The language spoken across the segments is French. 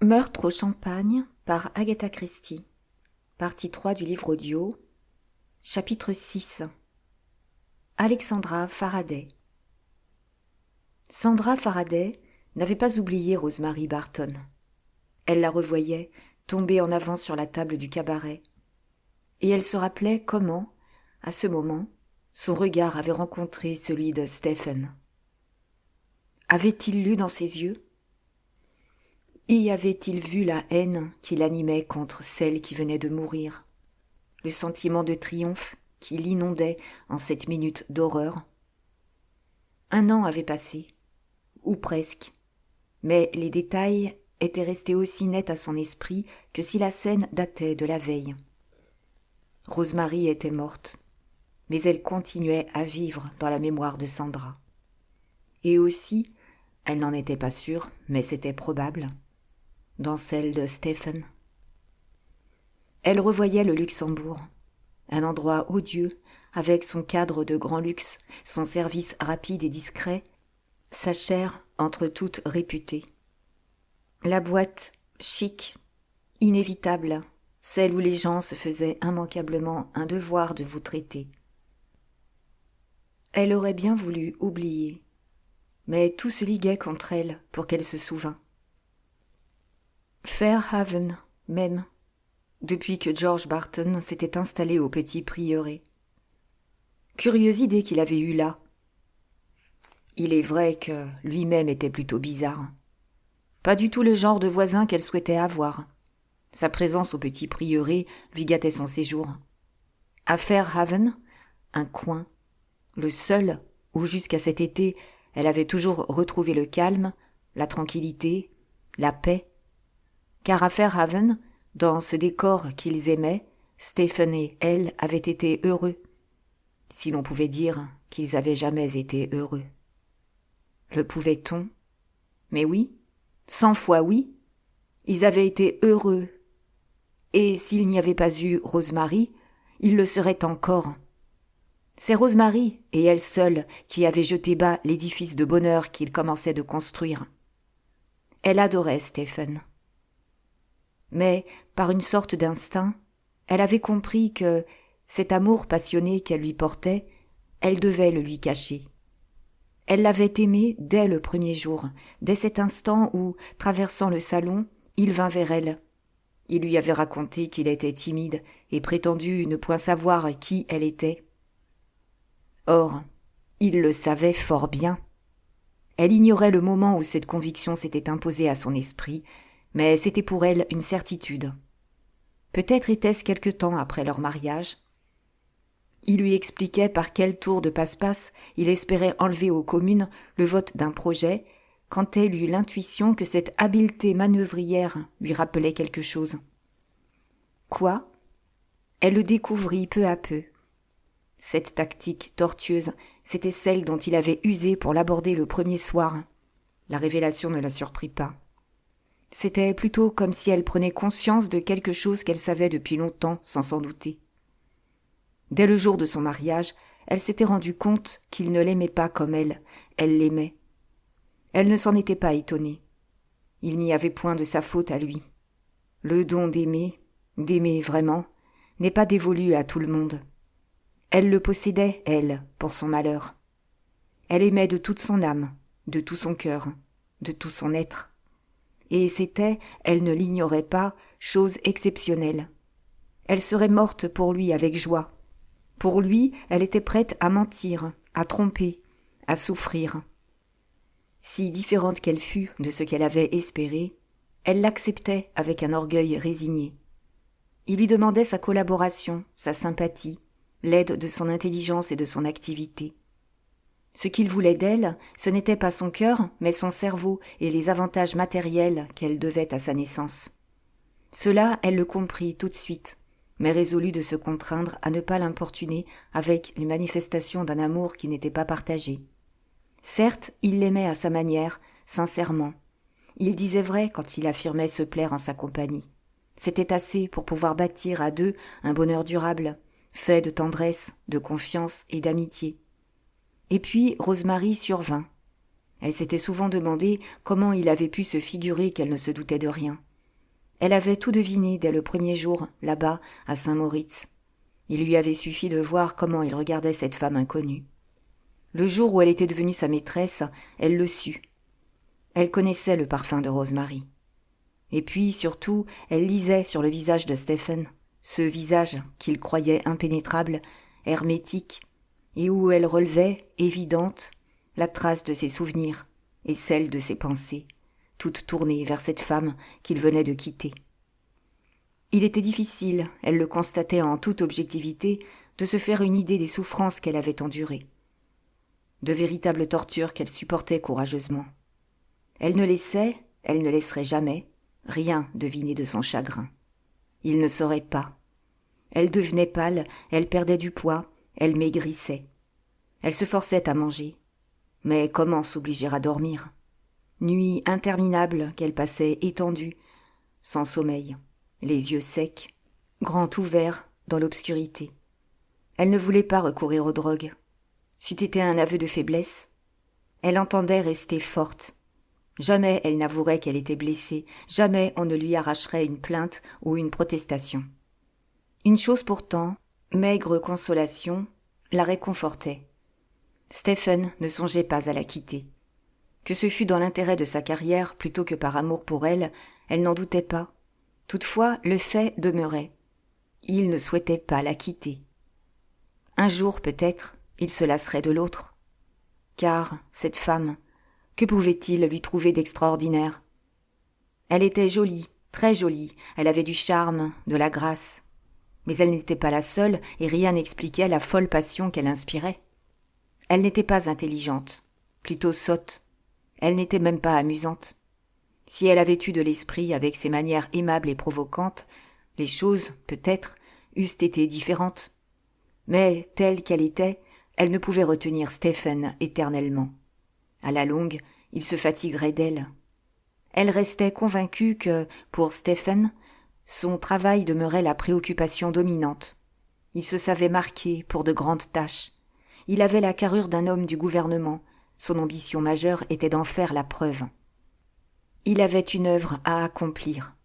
Meurtre au champagne par Agatha Christie. Partie 3 du livre audio. Chapitre 6. Alexandra Faraday. Sandra Faraday n'avait pas oublié Rosemary Barton. Elle la revoyait, tombée en avant sur la table du cabaret. Et elle se rappelait comment, à ce moment, son regard avait rencontré celui de Stephen. Avait-il lu dans ses yeux ? Y avait-il vu la haine qui l'animait contre celle qui venait de mourir, le sentiment de triomphe qui l'inondait en cette minute d'horreur? 1 an avait passé, ou presque, mais les détails étaient restés aussi nets à son esprit que si la scène datait de la veille. Rosemary était morte, mais elle continuait à vivre dans la mémoire de Sandra. Et aussi, elle n'en était pas sûre, mais c'était probable, dans celle de Stephen. Elle revoyait le Luxembourg, un endroit odieux, avec son cadre de grand luxe, son service rapide et discret, sa chair entre toutes réputée. La boîte chic, inévitable, celle où les gens se faisaient immanquablement un devoir de vous traiter. Elle aurait bien voulu oublier, mais tout se liguait contre elle pour qu'elle se souvînt. Fairhaven, même, depuis que George Barton s'était installé au petit prieuré. Curieuse idée qu'il avait eue là. Il est vrai que lui-même était plutôt bizarre. Pas du tout le genre de voisin qu'elle souhaitait avoir. Sa présence au petit prieuré lui gâtait son séjour. À Fairhaven, un coin, le seul où jusqu'à cet été elle avait toujours retrouvé le calme, la tranquillité, la paix. Car à Fairhaven, dans ce décor qu'ils aimaient, Stephen et elle avaient été heureux, si l'on pouvait dire qu'ils avaient jamais été heureux. Le pouvait-on ? Mais oui, 100 fois oui, ils avaient été heureux. Et s'il n'y avait pas eu Rosemary, ils le seraient encore. C'est Rosemary et elle seule qui avaient jeté bas l'édifice de bonheur qu'ils commençaient de construire. Elle adorait Stephen. Mais, par une sorte d'instinct, elle avait compris que cet amour passionné qu'elle lui portait, elle devait le lui cacher. Elle l'avait aimé dès le premier jour, dès cet instant où, traversant le salon, il vint vers elle. Il lui avait raconté qu'il était timide et prétendu ne point savoir qui elle était. Or, il le savait fort bien. Elle ignorait le moment où cette conviction s'était imposée à son esprit, mais c'était pour elle une certitude. Peut-être était-ce quelque temps après leur mariage. Il lui expliquait par quel tour de passe-passe il espérait enlever aux communes le vote d'un projet, quand elle eut l'intuition que cette habileté manœuvrière lui rappelait quelque chose. Quoi ? Elle le découvrit peu à peu. Cette tactique tortueuse, c'était celle dont il avait usé pour l'aborder le premier soir. La révélation ne la surprit pas. C'était plutôt comme si elle prenait conscience de quelque chose qu'elle savait depuis longtemps sans s'en douter. Dès le jour de son mariage, elle s'était rendue compte qu'il ne l'aimait pas comme elle l'aimait. Elle ne s'en était pas étonnée. Il n'y avait point de sa faute à lui. Le don d'aimer vraiment, n'est pas dévolu à tout le monde. Elle le possédait, elle, pour son malheur. Elle aimait de toute son âme, de tout son cœur, de tout son être. Et c'était, elle ne l'ignorait pas, chose exceptionnelle. Elle serait morte pour lui avec joie. Pour lui, elle était prête à mentir, à tromper, à souffrir. Si différente qu'elle fût de ce qu'elle avait espéré, elle l'acceptait avec un orgueil résigné. Il lui demandait sa collaboration, sa sympathie, l'aide de son intelligence et de son activité. Ce qu'il voulait d'elle, ce n'était pas son cœur, mais son cerveau et les avantages matériels qu'elle devait à sa naissance. Cela, elle le comprit tout de suite, mais résolut de se contraindre à ne pas l'importuner avec les manifestations d'un amour qui n'était pas partagé. Certes, il l'aimait à sa manière, sincèrement. Il disait vrai quand il affirmait se plaire en sa compagnie. C'était assez pour pouvoir bâtir à deux un bonheur durable, fait de tendresse, de confiance et d'amitié. Et puis Rosemary survint. Elle s'était souvent demandé comment il avait pu se figurer qu'elle ne se doutait de rien, Elle avait tout deviné dès le premier jour, là-bas, à Saint-Moritz. Il lui avait suffi de voir comment il regardait cette femme inconnue. Le jour où elle était devenue sa maîtresse, elle le sut. Elle connaissait le parfum de Rosemary. Et puis, surtout, elle lisait sur le visage de Stephen, ce visage qu'il croyait impénétrable, hermétique, et où elle relevait, évidente, la trace de ses souvenirs et celle de ses pensées, toutes tournées vers cette femme qu'il venait de quitter. Il était difficile, elle le constatait en toute objectivité, de se faire une idée des souffrances qu'elle avait endurées. De véritables tortures qu'elle supportait courageusement. Elle ne laissait, elle ne laisserait jamais, rien deviner de son chagrin. Il ne saurait pas. Elle devenait pâle, elle perdait du poids, elle maigrissait. Elle se forçait à manger. Mais comment s'obliger à dormir? Nuit interminable qu'elle passait étendue, sans sommeil, les yeux secs, grands ouverts dans l'obscurité. Elle ne voulait pas recourir aux drogues. C'eût été un aveu de faiblesse. Elle entendait rester forte. Jamais elle n'avouerait qu'elle était blessée, jamais on ne lui arracherait une plainte ou une protestation. Une chose pourtant, maigre consolation, la réconfortait. Stephen ne songeait pas à la quitter. Que ce fût dans l'intérêt de sa carrière plutôt que par amour pour elle, elle n'en doutait pas. Toutefois, le fait demeurait. Il ne souhaitait pas la quitter. Un jour, peut-être, il se lasserait de l'autre. Car, cette femme, que pouvait-il lui trouver d'extraordinaire? Elle était jolie, très jolie, elle avait du charme, de la grâce. Mais elle n'était pas la seule et rien n'expliquait la folle passion qu'elle inspirait. Elle n'était pas intelligente, plutôt sotte. Elle n'était même pas amusante. Si elle avait eu de l'esprit avec ses manières aimables et provocantes, les choses, peut-être, eussent été différentes. Mais, telle qu'elle était, elle ne pouvait retenir Stephen éternellement. À la longue, il se fatiguerait d'elle. Elle restait convaincue que, pour Stephen, son travail demeurait la préoccupation dominante. Il se savait marqué pour de grandes tâches. Il avait la carrure d'un homme du gouvernement. Son ambition majeure était d'en faire la preuve. Il avait une œuvre à accomplir.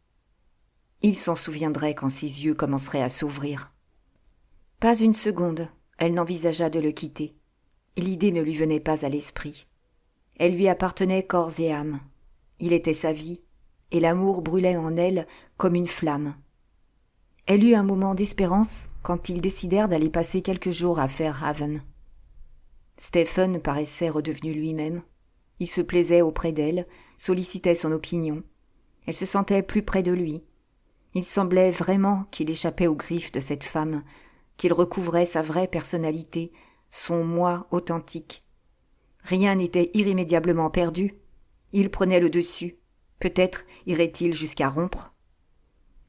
Il s'en souviendrait quand ses yeux commenceraient à s'ouvrir. Pas une seconde, elle n'envisagea de le quitter. L'idée ne lui venait pas à l'esprit. Elle lui appartenait corps et âme. Il était sa vie, et l'amour brûlait en elle comme une flamme. Elle eut un moment d'espérance quand ils décidèrent d'aller passer quelques jours à Fairhaven. Stephen paraissait redevenu lui-même. Il se plaisait auprès d'elle, sollicitait son opinion. Elle se sentait plus près de lui. Il semblait vraiment qu'il échappait aux griffes de cette femme, qu'il recouvrait sa vraie personnalité, son moi authentique. Rien n'était irrémédiablement perdu. Il prenait le dessus. Peut-être irait-il jusqu'à rompre.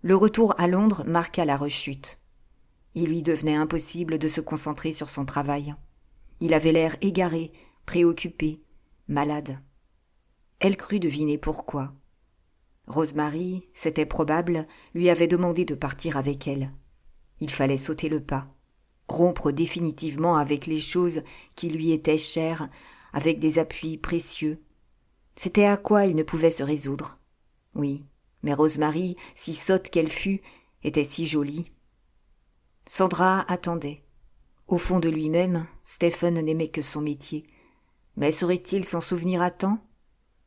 Le retour à Londres marqua la rechute. Il lui devenait impossible de se concentrer sur son travail. Il avait l'air égaré, préoccupé, malade. Elle crut deviner pourquoi. Rosemary, c'était probable, lui avait demandé de partir avec elle. Il fallait sauter le pas, rompre définitivement avec les choses qui lui étaient chères, avec des appuis précieux. C'était à quoi il ne pouvait se résoudre. Oui, mais Rosemary, si sotte qu'elle fût, était si jolie. Sandra attendait. Au fond de lui-même, Stephen n'aimait que son métier. Mais saurait-il s'en souvenir à temps?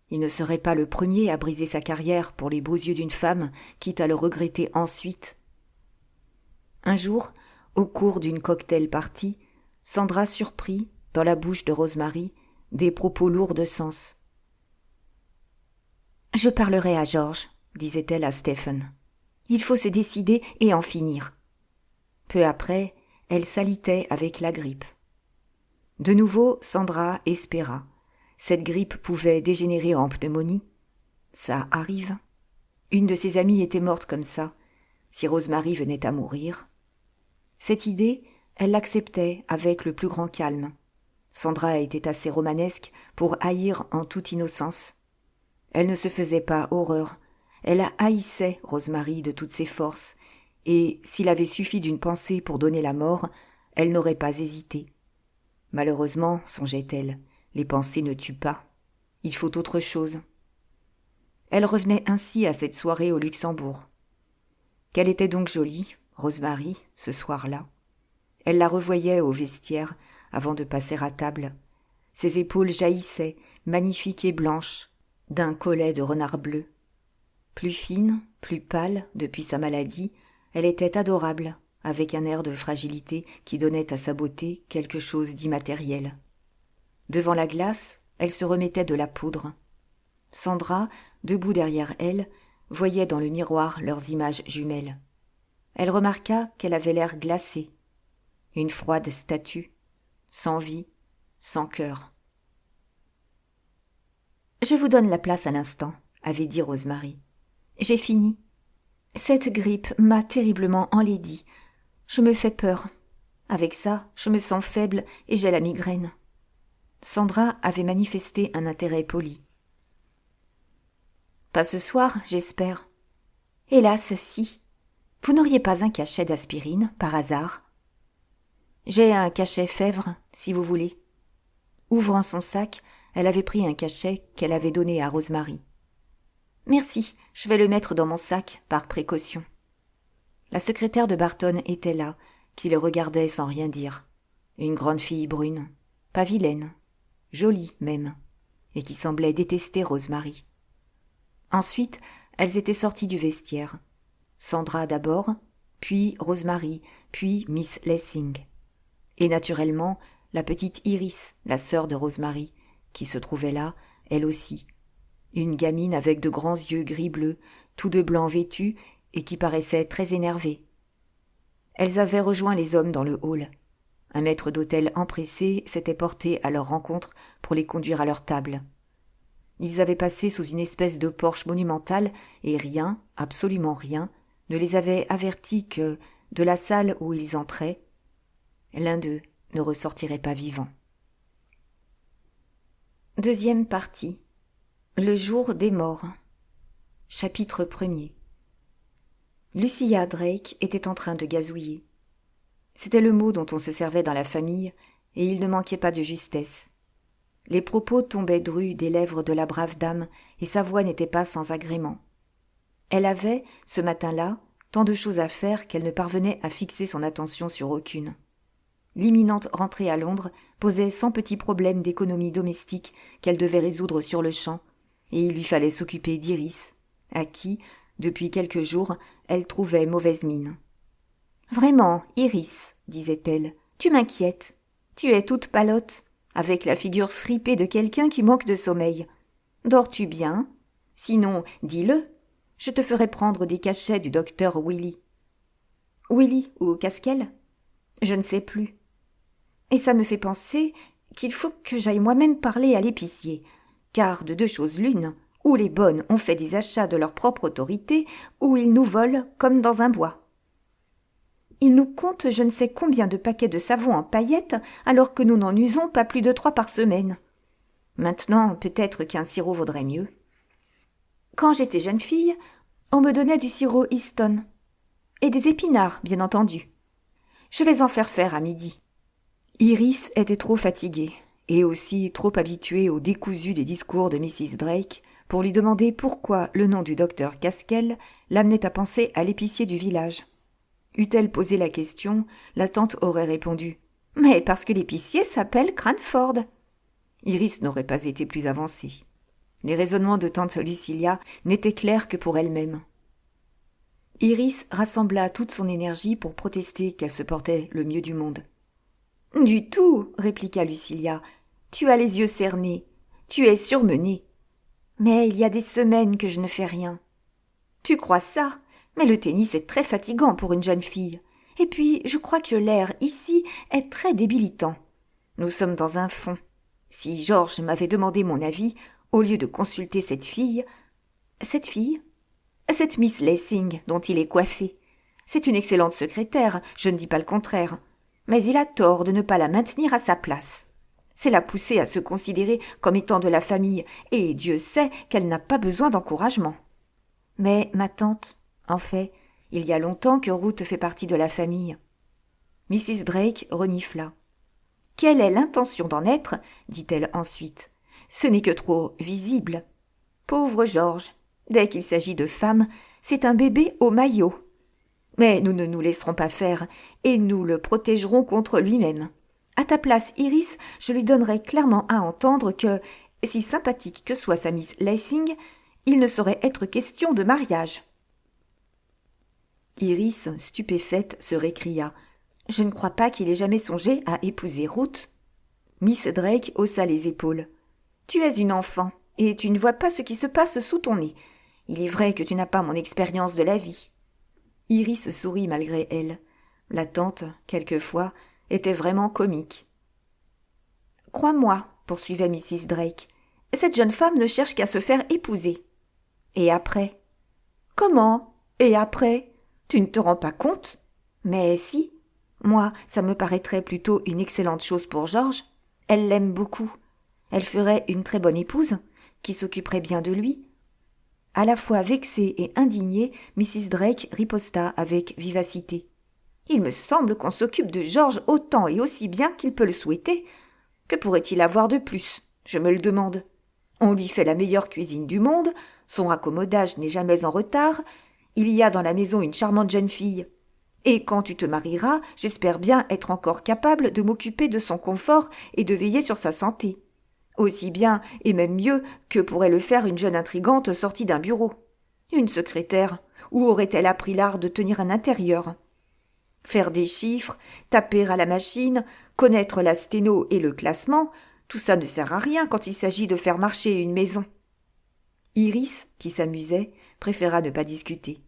Il ne serait pas le premier à briser sa carrière pour les beaux yeux d'une femme, quitte à le regretter ensuite. Un jour, au cours d'une cocktail party, Sandra surprit, dans la bouche de Rosemary, des propos lourds de sens. « Je parlerai à George, » disait-elle à Stephen. « Il faut se décider et en finir. » Peu après, elle s'alitait avec la grippe. De nouveau, Sandra espéra. Cette grippe pouvait dégénérer en pneumonie. Ça arrive. Une de ses amies était morte comme ça, si Rosemary venait à mourir. Cette idée, elle l'acceptait avec le plus grand calme. Sandra était assez romanesque pour haïr en toute innocence. Elle ne se faisait pas horreur. Elle haïssait Rosemary de toutes ses forces, et s'il avait suffi d'une pensée pour donner la mort, elle n'aurait pas hésité. Malheureusement, songeait-elle, les pensées ne tuent pas. Il faut autre chose. Elle revenait ainsi à cette soirée au Luxembourg. Qu'elle était donc jolie, Rosemary, ce soir-là. Elle la revoyait au vestiaire avant de passer à table. Ses épaules jaillissaient, magnifiques et blanches, d'un collet de renard bleu. Plus fine, plus pâle depuis sa maladie, elle était adorable, avec un air de fragilité qui donnait à sa beauté quelque chose d'immatériel. Devant la glace, elle se remettait de la poudre. Sandra, debout derrière elle, voyait dans le miroir leurs images jumelles. Elle remarqua qu'elle avait l'air glacée, une froide statue, sans vie, sans cœur. « Je vous donne la place à l'instant, » avait dit Rosemary. « J'ai fini. Cette grippe m'a terriblement enlaidie. Je me fais peur. Avec ça, je me sens faible et j'ai la migraine. » Sandra avait manifesté un intérêt poli. « Pas ce soir, j'espère. »« Hélas, si. Vous n'auriez pas un cachet d'aspirine, par hasard ?»« J'ai un cachet Fèvre, si vous voulez. » Ouvrant son sac, elle avait pris un cachet qu'elle avait donné à Rosemary. « Merci, je vais le mettre dans mon sac, par précaution. » La secrétaire de Barton était là, qui le regardait sans rien dire. Une grande fille brune, pas vilaine, jolie même, et qui semblait détester Rosemary. Ensuite, elles étaient sorties du vestiaire. Sandra d'abord, puis Rosemary, puis Miss Lessing. Et naturellement, la petite Iris, la sœur de Rosemary, qui se trouvait là, elle aussi. Une gamine avec de grands yeux gris-bleu, tout de blanc vêtus, et qui paraissait très énervée. Elles avaient rejoint les hommes dans le hall. Un maître d'hôtel empressé s'était porté à leur rencontre pour les conduire à leur table. Ils avaient passé sous une espèce de porche monumentale et rien, absolument rien, ne les avait avertis que, de la salle où ils entraient, l'un d'eux ne ressortirait pas vivant. Deuxième partie. Le jour des morts. Chapitre 1er. Lucia Drake était en train de gazouiller. C'était le mot dont on se servait dans la famille, et il ne manquait pas de justesse. Les propos tombaient drus des lèvres de la brave dame, et sa voix n'était pas sans agrément. Elle avait, ce matin-là, tant de choses à faire qu'elle ne parvenait à fixer son attention sur aucune. L'imminente rentrée à Londres posait 100 petits problèmes d'économie domestique qu'elle devait résoudre sur-le-champ, et il lui fallait s'occuper d'Iris, à qui, depuis quelques jours, elle trouvait mauvaise mine. « Vraiment, Iris, disait-elle, tu m'inquiètes. Tu es toute palote, avec la figure fripée de quelqu'un qui manque de sommeil. Dors-tu bien? Sinon, dis-le. Je te ferai prendre des cachets du docteur Willy. »« Willy ou Casquel ? Je ne sais plus. Et ça me fait penser qu'il faut que j'aille moi-même parler à l'épicier, car de deux choses l'une, ou les bonnes ont fait des achats de leur propre autorité, ou ils nous volent comme dans un bois. Ils nous comptent je ne sais combien de paquets de savon en paillettes, alors que nous n'en usons pas plus de 3 par semaine. Maintenant, peut-être qu'un sirop vaudrait mieux. Quand j'étais jeune fille, on me donnait du sirop Easton. Et des épinards, bien entendu. Je vais en faire à midi. Iris était trop fatiguée, et aussi trop habituée au décousu des discours de Mrs. Drake, pour lui demander pourquoi le nom du docteur Casquel l'amenait à penser à l'épicier du village. Eût-elle posé la question, la tante aurait répondu « Mais parce que l'épicier s'appelle Cranford !» Iris n'aurait pas été plus avancée. Les raisonnements de tante Lucilia n'étaient clairs que pour elle-même. Iris rassembla toute son énergie pour protester qu'elle se portait le mieux du monde. « Du tout, répliqua Lucilia. Tu as les yeux cernés. Tu es surmenée. Mais il y a des semaines que je ne fais rien. Tu crois ça? Mais le tennis est très fatigant pour une jeune fille. Et puis, je crois que l'air ici est très débilitant. Nous sommes dans un fond. Si Georges m'avait demandé mon avis, au lieu de consulter cette fille... Cette Miss Lessing dont il est coiffé. C'est une excellente secrétaire, je ne dis pas le contraire. Mais il a tort de ne pas la maintenir à sa place. C'est la pousser à se considérer comme étant de la famille, et Dieu sait qu'elle n'a pas besoin d'encouragement. Mais ma tante, en fait, il y a longtemps que Ruth fait partie de la famille. Mrs. Drake renifla. « Quelle est l'intention d'en être ?» dit-elle ensuite. « Ce n'est que trop visible. Pauvre Georges, Dès qu'il s'agit de femmes, c'est un bébé au maillot. Mais nous ne nous laisserons pas faire, et nous le protégerons contre lui-même. À ta place, Iris, je lui donnerai clairement à entendre que, si sympathique que soit sa Miss Lessing, il ne saurait être question de mariage. » Iris, stupéfaite, se récria. « Je ne crois pas qu'il ait jamais songé à épouser Ruth. » Miss Drake haussa les épaules. « Tu es une enfant, et tu ne vois pas ce qui se passe sous ton nez. Il est vrai que tu n'as pas mon expérience de la vie. » Iris sourit malgré elle. La tante, quelquefois, était vraiment comique. « Crois-moi, poursuivait Mrs. Drake, cette jeune femme ne cherche qu'à se faire épouser. Et après ? Comment ? Et après ? Tu ne te rends pas compte ? Mais si. Moi, ça me paraîtrait plutôt une excellente chose pour George. Elle l'aime beaucoup. Elle ferait une très bonne épouse, qui s'occuperait bien de lui. » À la fois vexée et indignée, Mrs. Drake riposta avec vivacité. « Il me semble qu'on s'occupe de George autant et aussi bien qu'il peut le souhaiter. Que pourrait-il avoir de plus ? Je me le demande. On lui fait la meilleure cuisine du monde, son raccommodage n'est jamais en retard, il y a dans la maison une charmante jeune fille. Et quand tu te marieras, j'espère bien être encore capable de m'occuper de son confort et de veiller sur sa santé. Aussi bien, et même mieux, que pourrait le faire une jeune intrigante sortie d'un bureau. Une secrétaire, où aurait-elle appris l'art de tenir un intérieur ? Faire des chiffres, taper à la machine, connaître la sténo et le classement, tout ça ne sert à rien quand il s'agit de faire marcher une maison. » Iris, qui s'amusait, préféra ne pas discuter.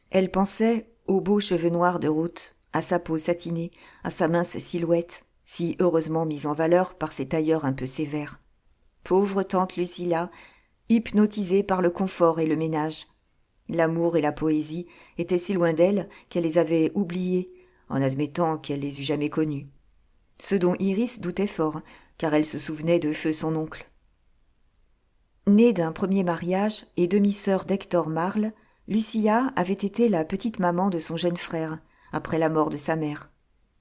Elle pensait aux beaux cheveux noirs de Ruth, à sa peau satinée, à sa mince silhouette, si heureusement mise en valeur par ses tailleurs un peu sévères. Pauvre tante Lucilla, hypnotisée par le confort et le ménage. L'amour et la poésie étaient si loin d'elle qu'elle les avait oubliés, en admettant qu'elle les eût jamais connus. Ce dont Iris doutait fort, car elle se souvenait de feu son oncle. Née d'un premier mariage et demi-sœur d'Hector Marle, Lucilla avait été la petite maman de son jeune frère, après la mort de sa mère.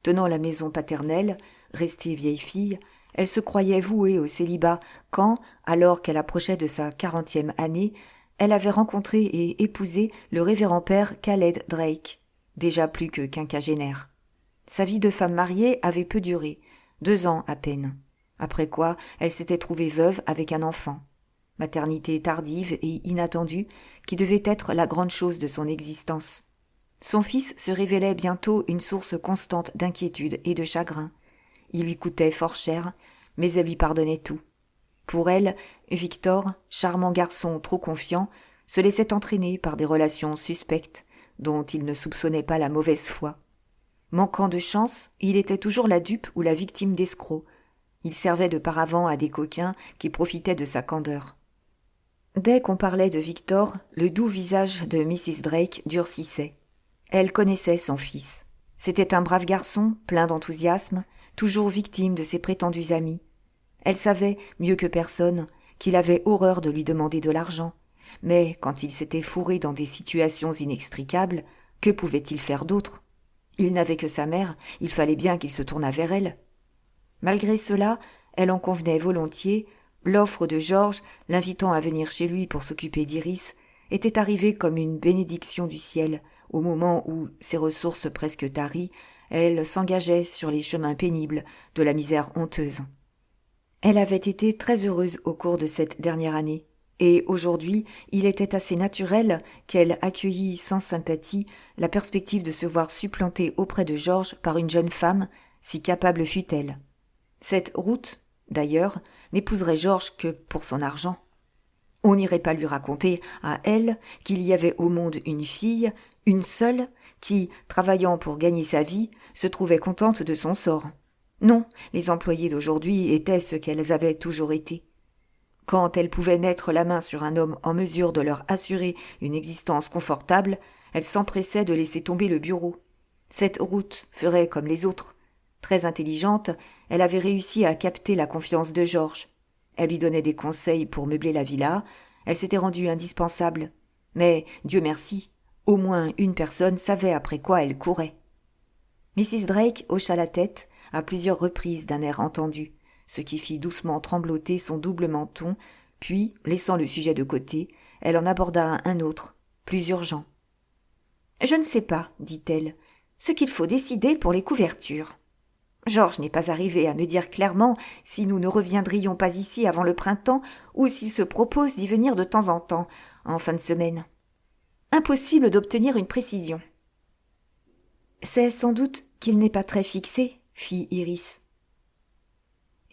Tenant la maison paternelle, restée vieille fille, elle se croyait vouée au célibat quand, alors qu'elle approchait de sa 40e année, elle avait rencontré et épousé le révérend père Khaled Drake, déjà plus que quinquagénaire. Sa vie de femme mariée avait peu duré, 2 ans à peine. Après quoi, elle s'était trouvée veuve avec un enfant. Maternité tardive et inattendue, qui devait être la grande chose de son existence. Son fils se révélait bientôt une source constante d'inquiétude et de chagrin. Il lui coûtait fort cher, mais elle lui pardonnait tout. Pour elle, Victor, charmant garçon trop confiant, se laissait entraîner par des relations suspectes, dont il ne soupçonnait pas la mauvaise foi. Manquant de chance, il était toujours la dupe ou la victime d'escrocs. Il servait de paravent à des coquins qui profitaient de sa candeur. Dès qu'on parlait de Victor, le doux visage de Mrs. Drake durcissait. Elle connaissait son fils. C'était un brave garçon, plein d'enthousiasme, toujours victime de ses prétendus amis. Elle savait, mieux que personne, qu'il avait horreur de lui demander de l'argent. Mais quand il s'était fourré dans des situations inextricables, que pouvait-il faire d'autre ? Il n'avait que sa mère, il fallait bien qu'il se tournât vers elle. Malgré cela, elle en convenait volontiers, l'offre de Georges, l'invitant à venir chez lui pour s'occuper d'Iris, était arrivée comme une bénédiction du ciel, au moment où, ses ressources presque taries, elle s'engageait sur les chemins pénibles de la misère honteuse. Elle avait été très heureuse au cours de cette dernière année, et aujourd'hui il était assez naturel qu'elle accueillît sans sympathie la perspective de se voir supplantée auprès de Georges par une jeune femme, si capable fût-elle. Cette Ruth, d'ailleurs, n'épouserait Georges que pour son argent. On n'irait pas lui raconter, à elle, qu'il y avait au monde une fille, une seule, qui, travaillant pour gagner sa vie, se trouvait contente de son sort. Non, les employés d'aujourd'hui étaient ce qu'elles avaient toujours été. Quand elles pouvaient mettre la main sur un homme en mesure de leur assurer une existence confortable, elles s'empressaient de laisser tomber le bureau. Cette Ruth ferait comme les autres. Très intelligente, elle avait réussi à capter la confiance de Georges. Elle lui donnait des conseils pour meubler la villa, elle s'était rendue indispensable. Mais, Dieu merci, au moins une personne savait après quoi elle courait. Mrs. Drake hocha la tête à plusieurs reprises d'un air entendu, ce qui fit doucement trembloter son double menton, puis, laissant le sujet de côté, elle en aborda un autre, plus urgent. « Je ne sais pas, dit-elle, ce qu'il faut décider pour les couvertures. Georges n'est pas arrivé à me dire clairement si nous ne reviendrions pas ici avant le printemps ou s'il se propose d'y venir de temps en temps, en fin de semaine. Impossible d'obtenir une précision. »« C'est sans doute qu'il n'est pas très fixé, fit Iris.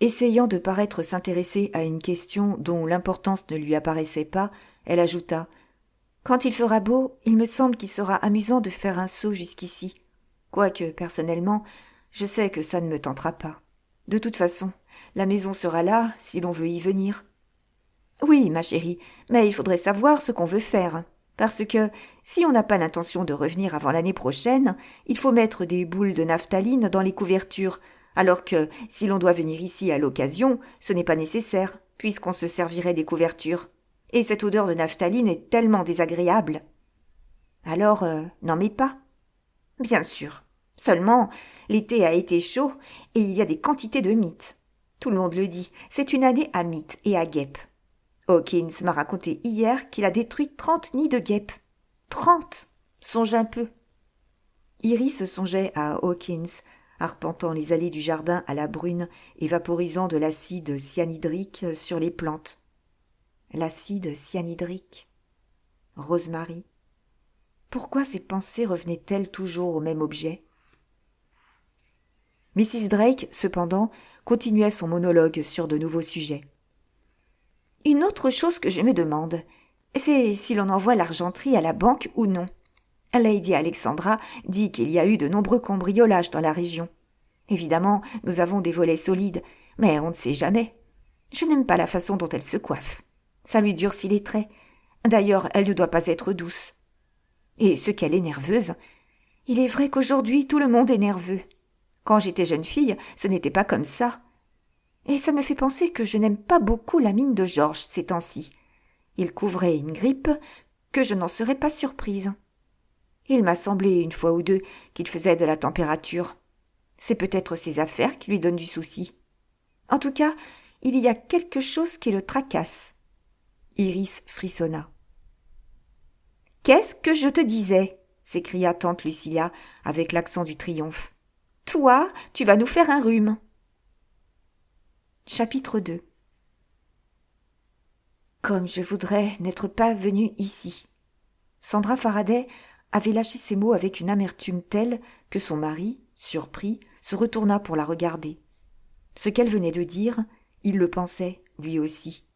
Essayant de paraître s'intéresser à une question dont l'importance ne lui apparaissait pas, elle ajouta « Quand il fera beau, il me semble qu'il sera amusant de faire un saut jusqu'ici. Quoique, personnellement, je sais que ça ne me tentera pas. De toute façon, la maison sera là si l'on veut y venir. »« Oui, ma chérie, mais il faudrait savoir ce qu'on veut faire. Parce que, si on n'a pas l'intention de revenir avant l'année prochaine, il faut mettre des boules de naphtaline dans les couvertures, alors que, si l'on doit venir ici à l'occasion, ce n'est pas nécessaire, puisqu'on se servirait des couvertures. Et cette odeur de naphtaline est tellement désagréable. »« Alors, n'en mets pas. »« Bien sûr. Seulement, l'été a été chaud et il y a des quantités de mites. Tout le monde le dit, c'est une année à mites et à guêpes. Hawkins m'a raconté hier qu'il a détruit 30 nids de guêpes. 30. Songe un peu. » Iris songeait à Hawkins, arpentant les allées du jardin à la brune et vaporisant de l'acide cyanhydrique sur les plantes. L'acide cyanhydrique. Rosemary. Pourquoi ces pensées revenaient-elles toujours au même objet ? Mrs. Drake, cependant, continuait son monologue sur de nouveaux sujets. « Une autre chose que je me demande, c'est si l'on envoie l'argenterie à la banque ou non. Lady Alexandra dit qu'il y a eu de nombreux cambriolages dans la région. Évidemment, nous avons des volets solides, mais on ne sait jamais. Je n'aime pas la façon dont elle se coiffe. Ça lui durcit les traits. D'ailleurs, elle ne doit pas être douce. Et ce qu'elle est nerveuse. Il est vrai qu'aujourd'hui, tout le monde est nerveux. Quand j'étais jeune fille, ce n'était pas comme ça. Et ça me fait penser que je n'aime pas beaucoup la mine de Georges ces temps-ci. Il couvrait une grippe que je n'en serais pas surprise. Il m'a semblé une fois ou deux qu'il faisait de la température. C'est peut-être ses affaires qui lui donnent du souci. En tout cas, il y a quelque chose qui le tracasse. » Iris frissonna. « Qu'est-ce que je te disais ?» s'écria tante Lucilia avec l'accent du triomphe. « Toi, tu vas nous faire un rhume. » Chapitre 2. Comme je voudrais n'être pas venue ici. Sandra Faraday avait lâché ces mots avec une amertume telle que son mari, surpris, se retourna pour la regarder. Ce qu'elle venait de dire, il le pensait, lui aussi,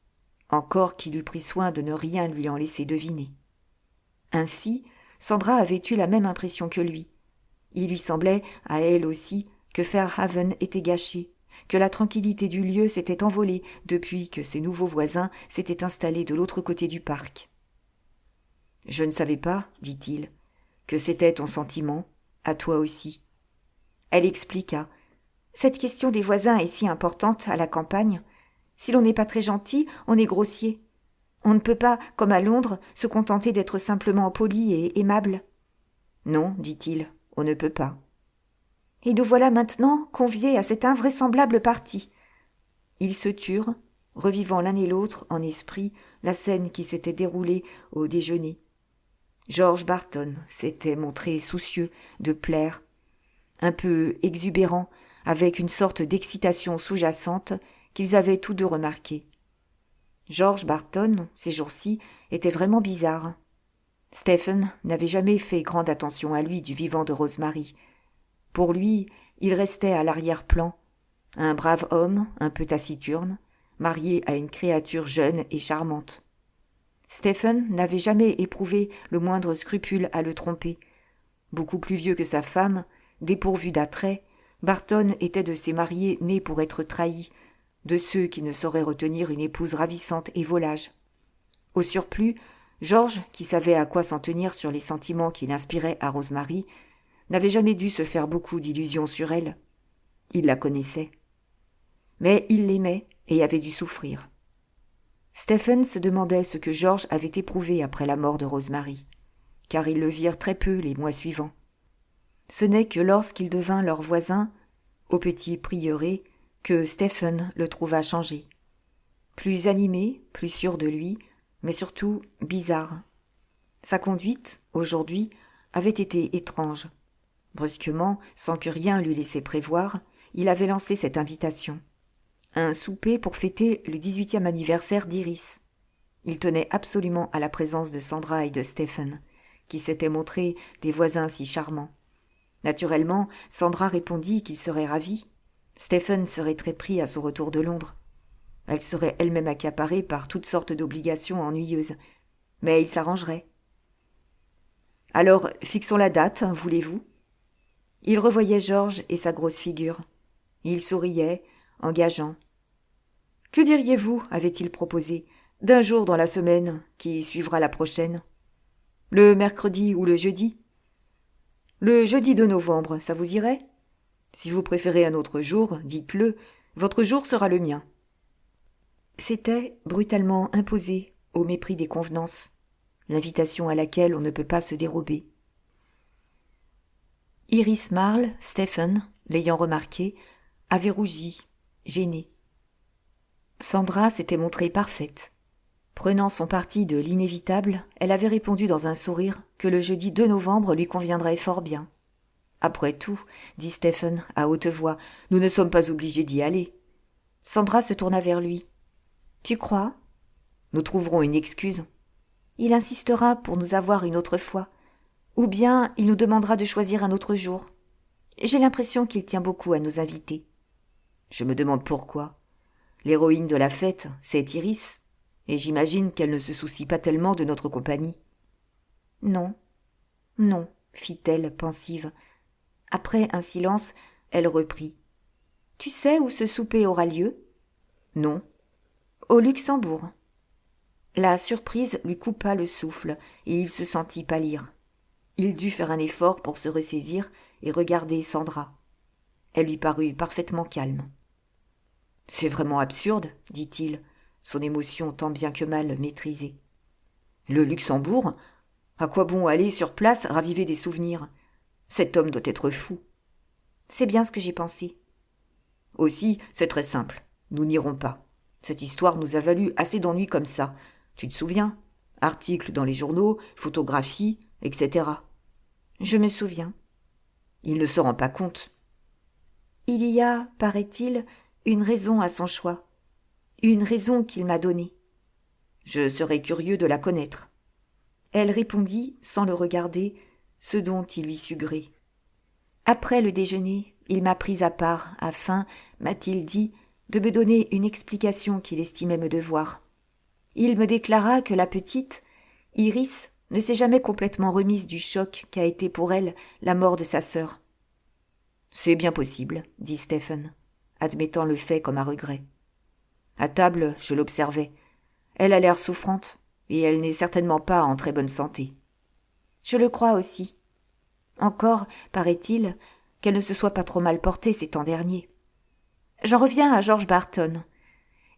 encore qu'il eût pris soin de ne rien lui en laisser deviner. Ainsi, Sandra avait eu la même impression que lui. Il lui semblait, à elle aussi, que Fairhaven était gâché, que la tranquillité du lieu s'était envolée depuis que ses nouveaux voisins s'étaient installés de l'autre côté du parc. « Je ne savais pas, dit-il, que c'était ton sentiment, à toi aussi. » Elle expliqua. « Cette question des voisins est si importante à la campagne. Si l'on n'est pas très gentil, on est grossier. On ne peut pas, comme à Londres, se contenter d'être simplement poli et aimable. »« Non, dit-il, on ne peut pas. » « Et nous voilà maintenant conviés à cette invraisemblable partie. » Ils se turent, revivant l'un et l'autre en esprit la scène qui s'était déroulée au déjeuner. George Barton s'était montré soucieux de plaire, un peu exubérant, avec une sorte d'excitation sous-jacente qu'ils avaient tous deux remarquée. George Barton, ces jours-ci, était vraiment bizarre. Stephen n'avait jamais fait grande attention à lui du vivant de Rosemary. Pour lui, il restait à l'arrière-plan, un brave homme, un peu taciturne, marié à une créature jeune et charmante. Stephen n'avait jamais éprouvé le moindre scrupule à le tromper. Beaucoup plus vieux que sa femme, dépourvu d'attrait, Barton était de ces mariés nés pour être trahis, de ceux qui ne sauraient retenir une épouse ravissante et volage. Au surplus, Georges, qui savait à quoi s'en tenir sur les sentiments qu'il inspirait à Rosemary, n'avait jamais dû se faire beaucoup d'illusions sur elle. Il la connaissait. Mais il l'aimait et avait dû souffrir. Stephen se demandait ce que Georges avait éprouvé après la mort de Rosemary, car ils le virent très peu les mois suivants. Ce n'est que lorsqu'il devint leur voisin, au petit prieuré, que Stephen le trouva changé. Plus animé, plus sûr de lui, mais surtout bizarre. Sa conduite, aujourd'hui, avait été étrange. Brusquement, sans que rien lui laissait prévoir, il avait lancé cette invitation. Un souper pour fêter le 18e anniversaire d'Iris. Il tenait absolument à la présence de Sandra et de Stephen, qui s'étaient montrés des voisins si charmants. Naturellement, Sandra répondit qu'il serait ravi. Stephen serait très pris à son retour de Londres. Elle serait elle-même accaparée par toutes sortes d'obligations ennuyeuses, mais il s'arrangerait. « Alors, fixons la date, voulez-vous » Il revoyait Georges et sa grosse figure. Il souriait, engageant. « Que diriez-vous, avait-il proposé, d'un jour dans la semaine qui suivra la prochaine ? Le mercredi ou le jeudi ? Le jeudi 2 novembre, ça vous irait ? Si vous préférez un autre jour, dites-le, votre jour sera le mien. » C'était brutalement imposé, au mépris des convenances, l'invitation à laquelle on ne peut pas se dérober. Iris Marle, Stephen, l'ayant remarqué, avait rougi, gêné. Sandra s'était montrée parfaite. Prenant son parti de l'inévitable, elle avait répondu dans un sourire que le jeudi 2 novembre lui conviendrait fort bien. « Après tout, dit Stephen à haute voix, nous ne sommes pas obligés d'y aller. » Sandra se tourna vers lui. « Tu crois ? Nous trouverons une excuse. Il insistera pour nous avoir une autre fois. Ou bien il nous demandera de choisir un autre jour. J'ai l'impression qu'il tient beaucoup à nos invités. » Je me demande pourquoi. L'héroïne de la fête, c'est Iris, et j'imagine qu'elle ne se soucie pas tellement de notre compagnie. « Non, non, fit-elle, pensive. Après un silence, elle reprit. « Tu sais où ce souper aura lieu ? » « Non. »« Au Luxembourg. » La surprise lui coupa le souffle, et il se sentit pâlir. Il dut faire un effort pour se ressaisir et regarder Sandra. Elle lui parut parfaitement calme. « C'est vraiment absurde, dit-il, son émotion tant bien que mal maîtrisée. Le Luxembourg ? À quoi bon aller sur place raviver des souvenirs ? Cet homme doit être fou. » C'est bien ce que j'ai pensé. Aussi, c'est très simple. Nous n'irons pas. Cette histoire nous a valu assez d'ennuis comme ça. Tu te souviens ? Articles dans les journaux, photographies, etc. Je me souviens. Il ne se rend pas compte. Il y a, paraît-il, une raison à son choix. Une raison qu'il m'a donnée. Je serais curieux de la connaître. Elle répondit, sans le regarder, ce dont il lui sut gré. Après le déjeuner, il m'a prise à part afin, m'a-t-il dit, de me donner une explication qu'il estimait me devoir. Il me déclara que la petite, Iris, ne s'est jamais complètement remise du choc qu'a été pour elle la mort de sa sœur. « C'est bien possible, » dit Stephen, admettant le fait comme un regret. À table, je l'observais. Elle a l'air souffrante, et elle n'est certainement pas en très bonne santé. Je le crois aussi. Encore, paraît-il, qu'elle ne se soit pas trop mal portée ces temps derniers. J'en reviens à George Barton.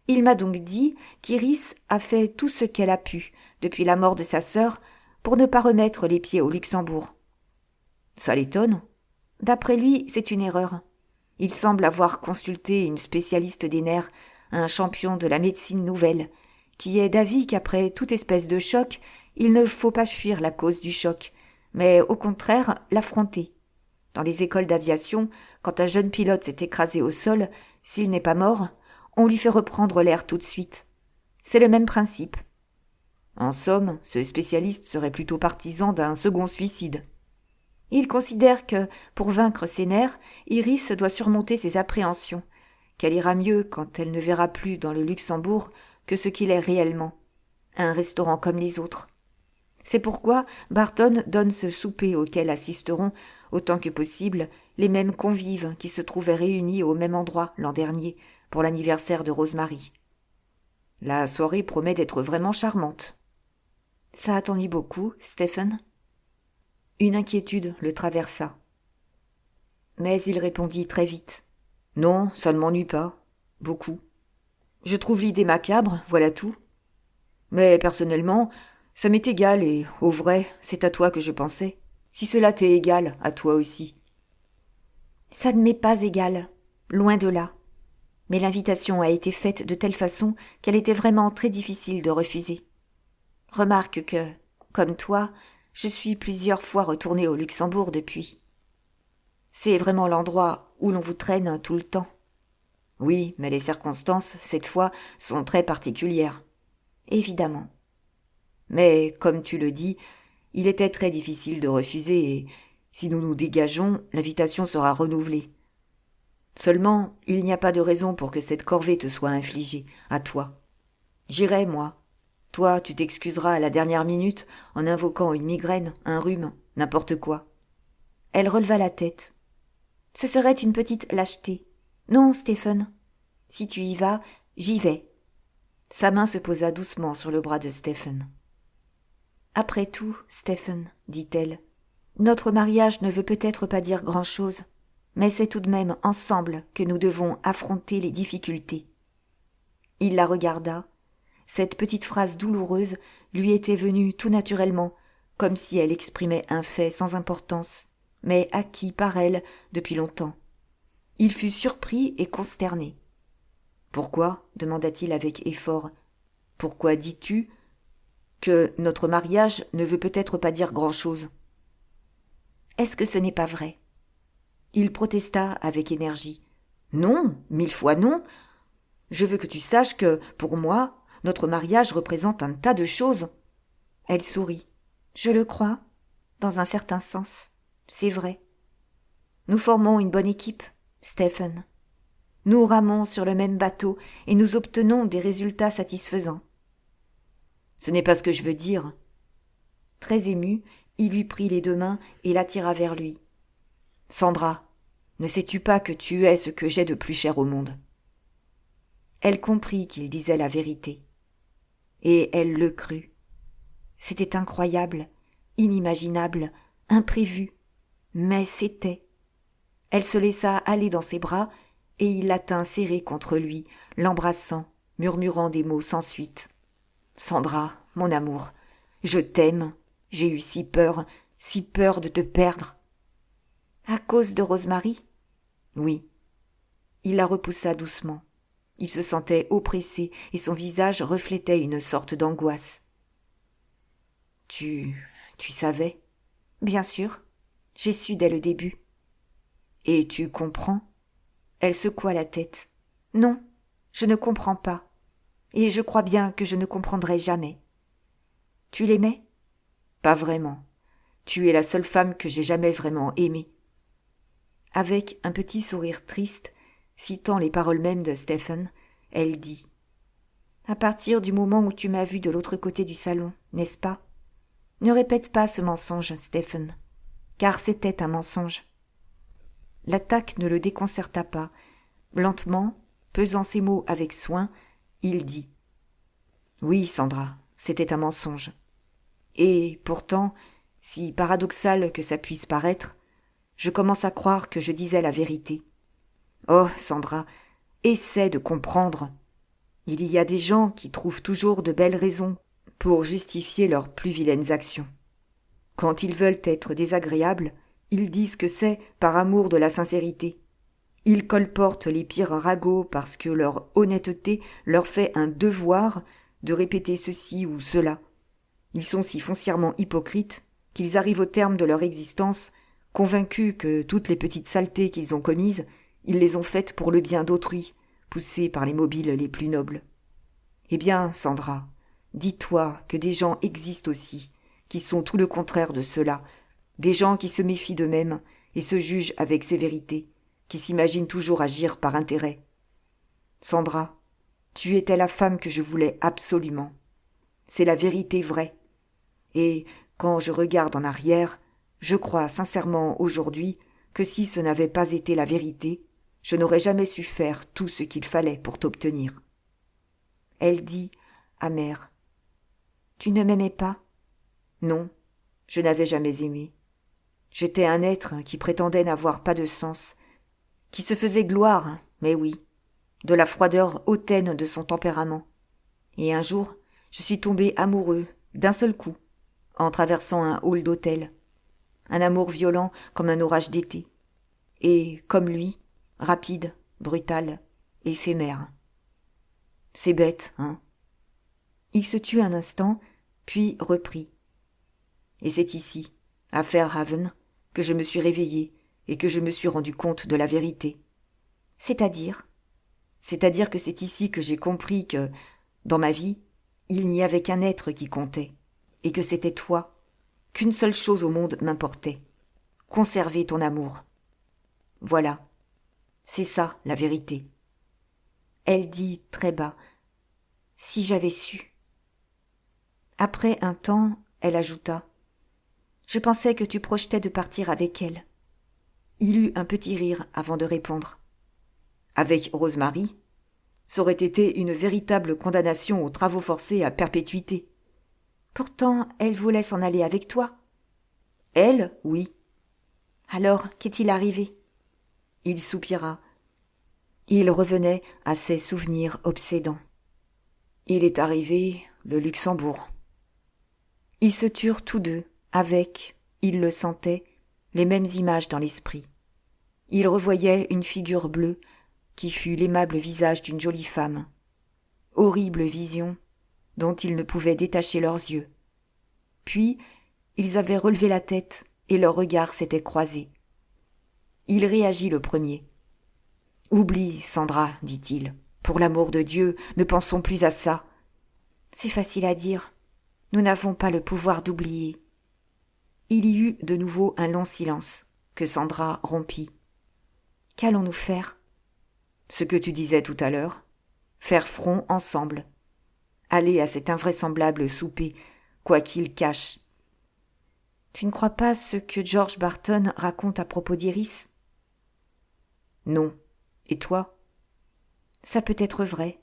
Il m'a donc dit qu'Iris a fait tout ce qu'elle a pu, depuis la mort de sa sœur, pour ne pas remettre les pieds au Luxembourg. Ça l'étonne. D'après lui, c'est une erreur. Il semble avoir consulté une spécialiste des nerfs, un champion de la médecine nouvelle, qui est d'avis qu'après toute espèce de choc, il ne faut pas fuir la cause du choc, mais au contraire l'affronter. Dans les écoles d'aviation, quand un jeune pilote s'est écrasé au sol, s'il n'est pas mort, on lui fait reprendre l'air tout de suite. C'est le même principe. En somme, ce spécialiste serait plutôt partisan d'un second suicide. Il considère que, pour vaincre ses nerfs, Iris doit surmonter ses appréhensions, qu'elle ira mieux quand elle ne verra plus dans le Luxembourg que ce qu'il est réellement, un restaurant comme les autres. C'est pourquoi Barton donne ce souper auquel assisteront, autant que possible, les mêmes convives qui se trouvaient réunis au même endroit l'an dernier pour l'anniversaire de Rosemary. La soirée promet d'être vraiment charmante. « Ça t'ennuie beaucoup, Stephen ?» Une inquiétude le traversa. Mais il répondit très vite. « Non, ça ne m'ennuie pas. Beaucoup. Je trouve l'idée macabre, voilà tout. Mais personnellement, ça m'est égal et, au vrai, c'est à toi que je pensais. Si cela t'est égal, à toi aussi. » Ça ne m'est pas égal, loin de là. Mais l'invitation a été faite de telle façon qu'elle était vraiment très difficile de refuser. Remarque que, comme toi, je suis plusieurs fois retournée au Luxembourg depuis. C'est vraiment l'endroit où l'on vous traîne tout le temps. Oui, mais les circonstances, cette fois, sont très particulières. Évidemment. Mais, comme tu le dis, il était très difficile de refuser et, si nous nous dégageons, l'invitation sera renouvelée. Seulement, il n'y a pas de raison pour que cette corvée te soit infligée, à toi. J'irai, moi. Toi, tu t'excuseras à la dernière minute en invoquant une migraine, un rhume, n'importe quoi. Elle releva la tête. Ce serait une petite lâcheté. Non, Stephen. Si tu y vas, j'y vais. Sa main se posa doucement sur le bras de Stephen. Après tout, Stephen, dit-elle, notre mariage ne veut peut-être pas dire grand-chose, mais c'est tout de même ensemble que nous devons affronter les difficultés. Il la regarda. Cette petite phrase douloureuse lui était venue tout naturellement, comme si elle exprimait un fait sans importance, mais acquis par elle depuis longtemps. Il fut surpris et consterné. « Pourquoi » demanda-t-il avec effort. « Pourquoi dis-tu que notre mariage ne veut peut-être pas dire grand-chose » ? Est-ce que ce n'est pas vrai ? Il protesta avec énergie. « Non, 1000 fois non. Je veux que tu saches que, pour moi, notre mariage représente un tas de choses. » Elle sourit. « Je le crois, dans un certain sens. C'est vrai. Nous formons une bonne équipe, Stephen. Nous ramons sur le même bateau et nous obtenons des résultats satisfaisants. » « Ce n'est pas ce que je veux dire. » Très ému, il lui prit les deux mains et l'attira vers lui. « Sandra, ne sais-tu pas que tu es ce que j'ai de plus cher au monde ?» Elle comprit qu'il disait la vérité. Et elle le crut. C'était incroyable, inimaginable, imprévu, mais c'était. Elle se laissa aller dans ses bras et il la tint serrée contre lui, l'embrassant, murmurant des mots sans suite. « Sandra, mon amour, je t'aime, j'ai eu si peur de te perdre. » « À cause de Rosemary ?»« Oui. » Il la repoussa doucement. Il se sentait oppressé et son visage reflétait une sorte d'angoisse. « Tu savais ?»« Bien sûr. J'ai su dès le début. »« Et tu comprends ?» Elle secoua la tête. « Non, je ne comprends pas. Et je crois bien que je ne comprendrai jamais. »« Tu l'aimais ?»« Pas vraiment. Tu es la seule femme que j'ai jamais vraiment aimée. » Avec un petit sourire triste, citant les paroles mêmes de Stephen, elle dit « À partir du moment où tu m'as vu de l'autre côté du salon, n'est-ce pas ? Ne répète pas ce mensonge, Stephen, car c'était un mensonge. » L'attaque ne le déconcerta pas. Lentement, pesant ses mots avec soin, il dit « Oui, Sandra, c'était un mensonge. Et pourtant, si paradoxal que ça puisse paraître, je commence à croire que je disais la vérité. Oh, Sandra, essaie de comprendre. Il y a des gens qui trouvent toujours de belles raisons pour justifier leurs plus vilaines actions. Quand ils veulent être désagréables, ils disent que c'est par amour de la sincérité. Ils colportent les pires ragots parce que leur honnêteté leur fait un devoir de répéter ceci ou cela. Ils sont si foncièrement hypocrites qu'ils arrivent au terme de leur existence, convaincus que toutes les petites saletés qu'ils ont commises, ils les ont faites pour le bien d'autrui, poussés par les mobiles les plus nobles. Eh bien, Sandra, dis-toi que des gens existent aussi, qui sont tout le contraire de cela, des gens qui se méfient d'eux-mêmes et se jugent avec sévérité, qui s'imaginent toujours agir par intérêt. Sandra, tu étais la femme que je voulais absolument. C'est la vérité vraie. Et, quand je regarde en arrière, je crois sincèrement aujourd'hui que si ce n'avait pas été la vérité, je n'aurais jamais su faire tout ce qu'il fallait pour t'obtenir. » Elle dit, amère, « Tu ne m'aimais pas ?»« Non, je n'avais jamais aimé. J'étais un être qui prétendait n'avoir pas de sens, qui se faisait gloire, mais oui, de la froideur hautaine de son tempérament. Et un jour, je suis tombé amoureux, d'un seul coup, en traversant un hall d'hôtel. Un amour violent comme un orage d'été. Et, comme lui, rapide, brutal, éphémère. C'est bête, hein ? Il se tut un instant, puis reprit. Et c'est ici, à Fairhaven, que je me suis réveillée et que je me suis rendu compte de la vérité. C'est-à-dire que c'est ici que j'ai compris que, dans ma vie, il n'y avait qu'un être qui comptait, et que c'était toi, qu'une seule chose au monde m'importait. Conserver ton amour. Voilà, c'est ça la vérité. Elle dit très bas, « Si j'avais su. » Après un temps, elle ajouta, « Je pensais que tu projetais de partir avec elle. » Il eut un petit rire avant de répondre. « Avec Rosemary ? Ça aurait été une véritable condamnation aux travaux forcés à perpétuité. » Pourtant, elle voulait s'en aller avec toi. Elle, oui. Alors, qu'est-il arrivé ? Il soupira. Il revenait à ses souvenirs obsédants. Il est arrivé le Luxembourg. Ils se turent tous deux, avec, il le sentait, les mêmes images dans l'esprit. Il revoyait une figure bleue qui fut l'aimable visage d'une jolie femme. Horrible vision dont ils ne pouvaient détacher leurs yeux. Puis, ils avaient relevé la tête et leurs regards s'étaient croisés. Il réagit le premier. « Oublie, Sandra, dit-il. Pour l'amour de Dieu, ne pensons plus à ça. »« C'est facile à dire. Nous n'avons pas le pouvoir d'oublier. » Il y eut de nouveau un long silence, que Sandra rompit. « Qu'allons-nous faire ?»« Ce que tu disais tout à l'heure. Faire front ensemble. Aller à cet invraisemblable souper, quoi qu'il cache. » « Tu ne crois pas ce que George Barton raconte à propos d'Iris ? » ?»« Non. Et toi ? » ?»« Ça peut être vrai.